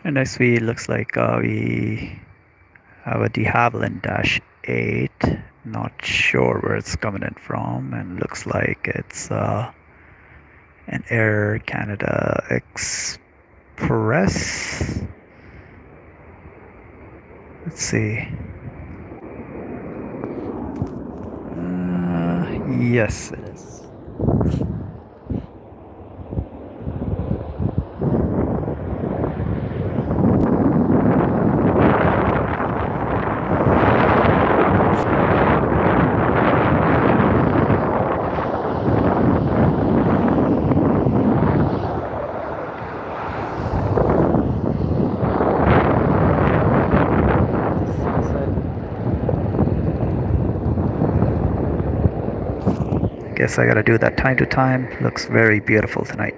And next we looks like we have a de Havilland Dash 8. Not sure where it's coming in from, and looks like it's an Air Canada Express. Let's see. Yes, it is. Guess I gotta do that time to time. Looks very beautiful tonight.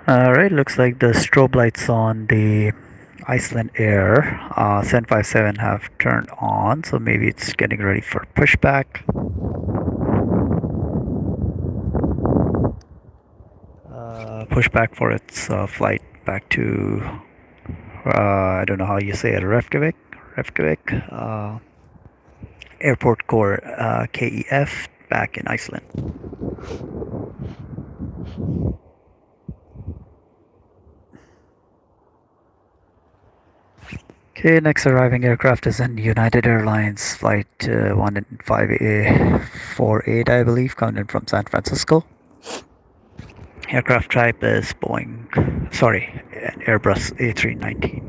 Alright, looks like the strobe lights on the Iceland Air 757 have turned on, so maybe it's getting ready for pushback. Pushback for its flight back to, I don't know how you say it, Reykjavik, Airport0 KEF back in Iceland. Okay, next arriving aircraft is an United Airlines flight 158, I believe, coming in from San Francisco. Aircraft type is an Airbus A319.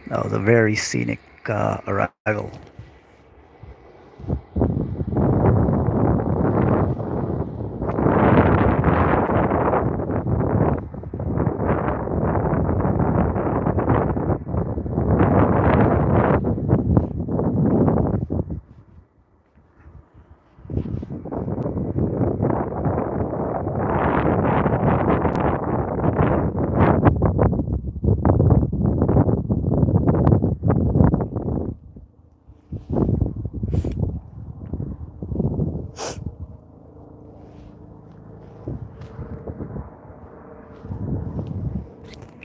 That was a very scenic arrival.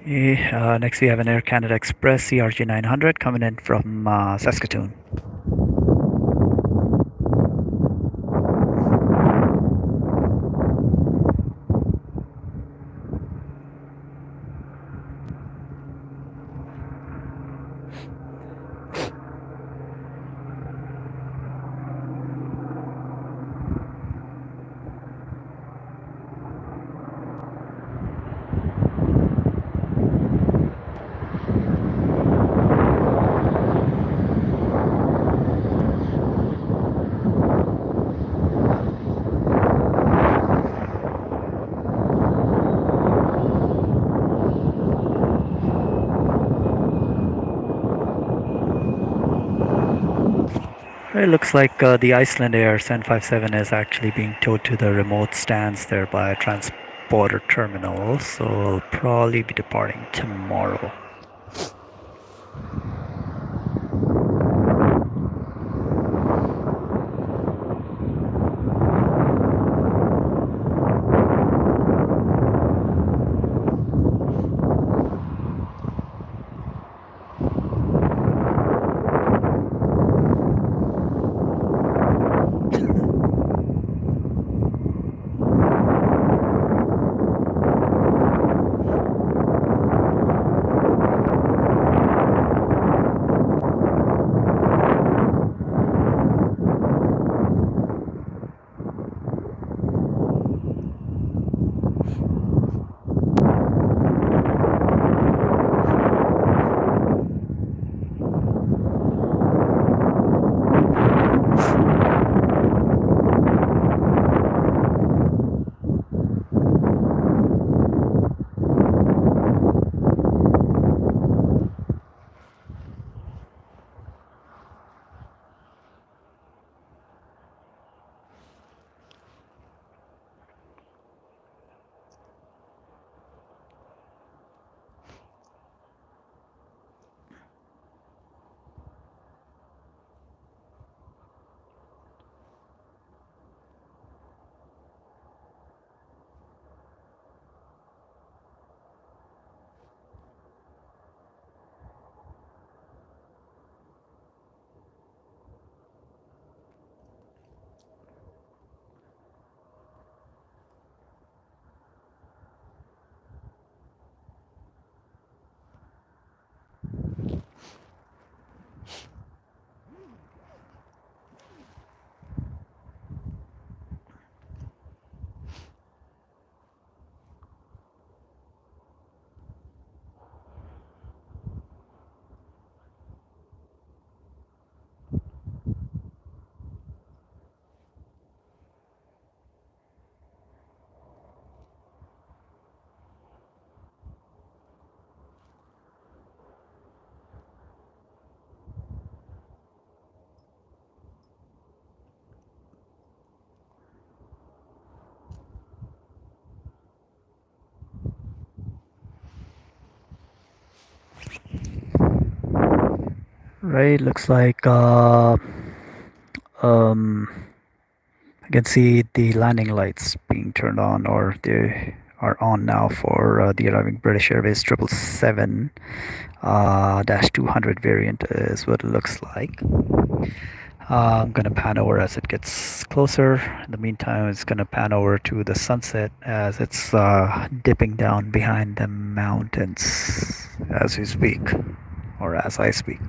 Okay, next we have an Air Canada Express CRJ 900 coming in from Saskatoon. It looks like the Iceland Air 757 is actually being towed to the remote stands there by a transporter terminal, so it'll probably be departing tomorrow. Right, looks like um, I can see the landing lights being turned on, or they are on now for the arriving British Airways 777 dash 200 variant is what it looks like. I'm gonna pan over as it gets closer. In the meantime, it's gonna pan over to the sunset as it's dipping down behind the mountains as we speak, or as I speak.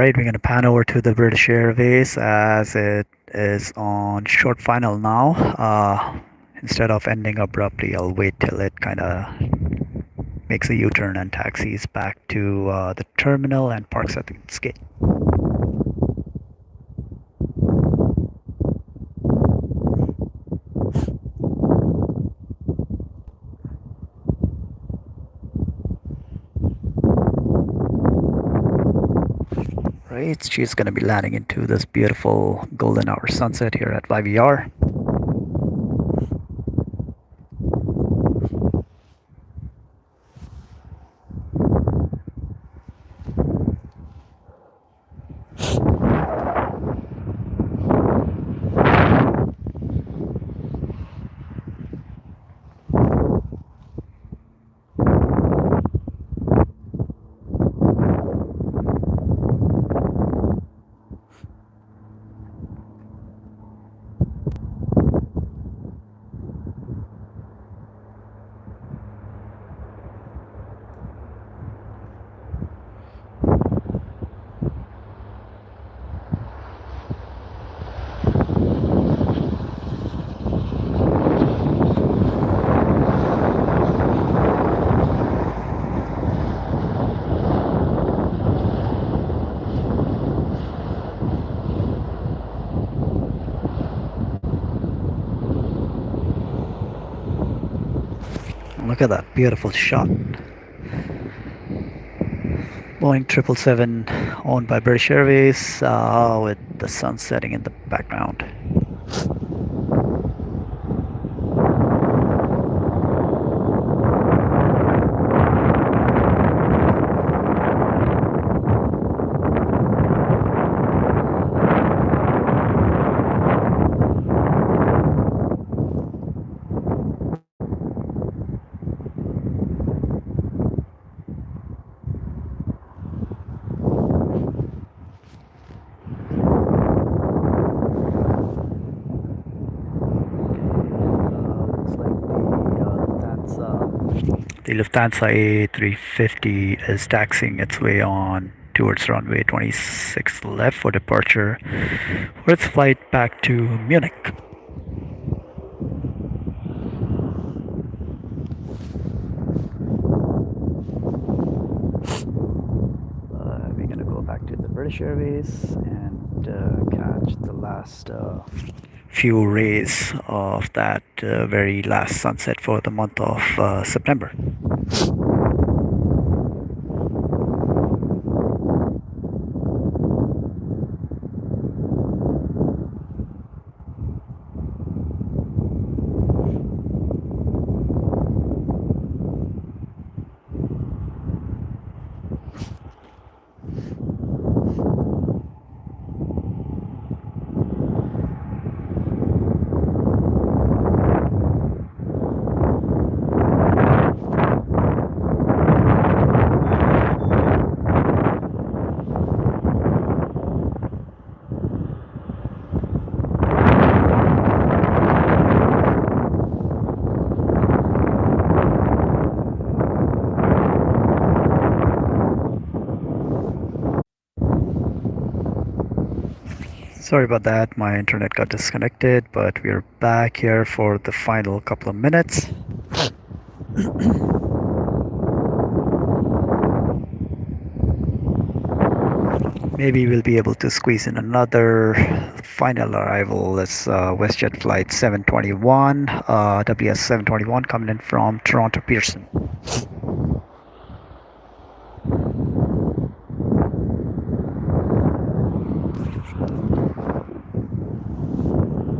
right, we're going to pan over to the British Airways as it is on short final now. Instead of ending abruptly, I'll wait till it kind of makes a U-turn and taxis back to the terminal and parks at its gate. Right, she's going to be landing into this beautiful golden hour sunset here at YVR. Look at that beautiful shot. Boeing 777 owned by British Airways with the sun setting in the background. The Lufthansa A350 is taxiing its way on towards runway 26 left for departure for its flight back to Munich. We're gonna go back to the British Airways and catch the last few rays of that very last sunset for the month of September. Sorry about that, my internet got disconnected, but we're back here for the final couple of minutes. Maybe we'll be able to squeeze in another final arrival. It's WestJet flight 721, WS 721 coming in from Toronto Pearson.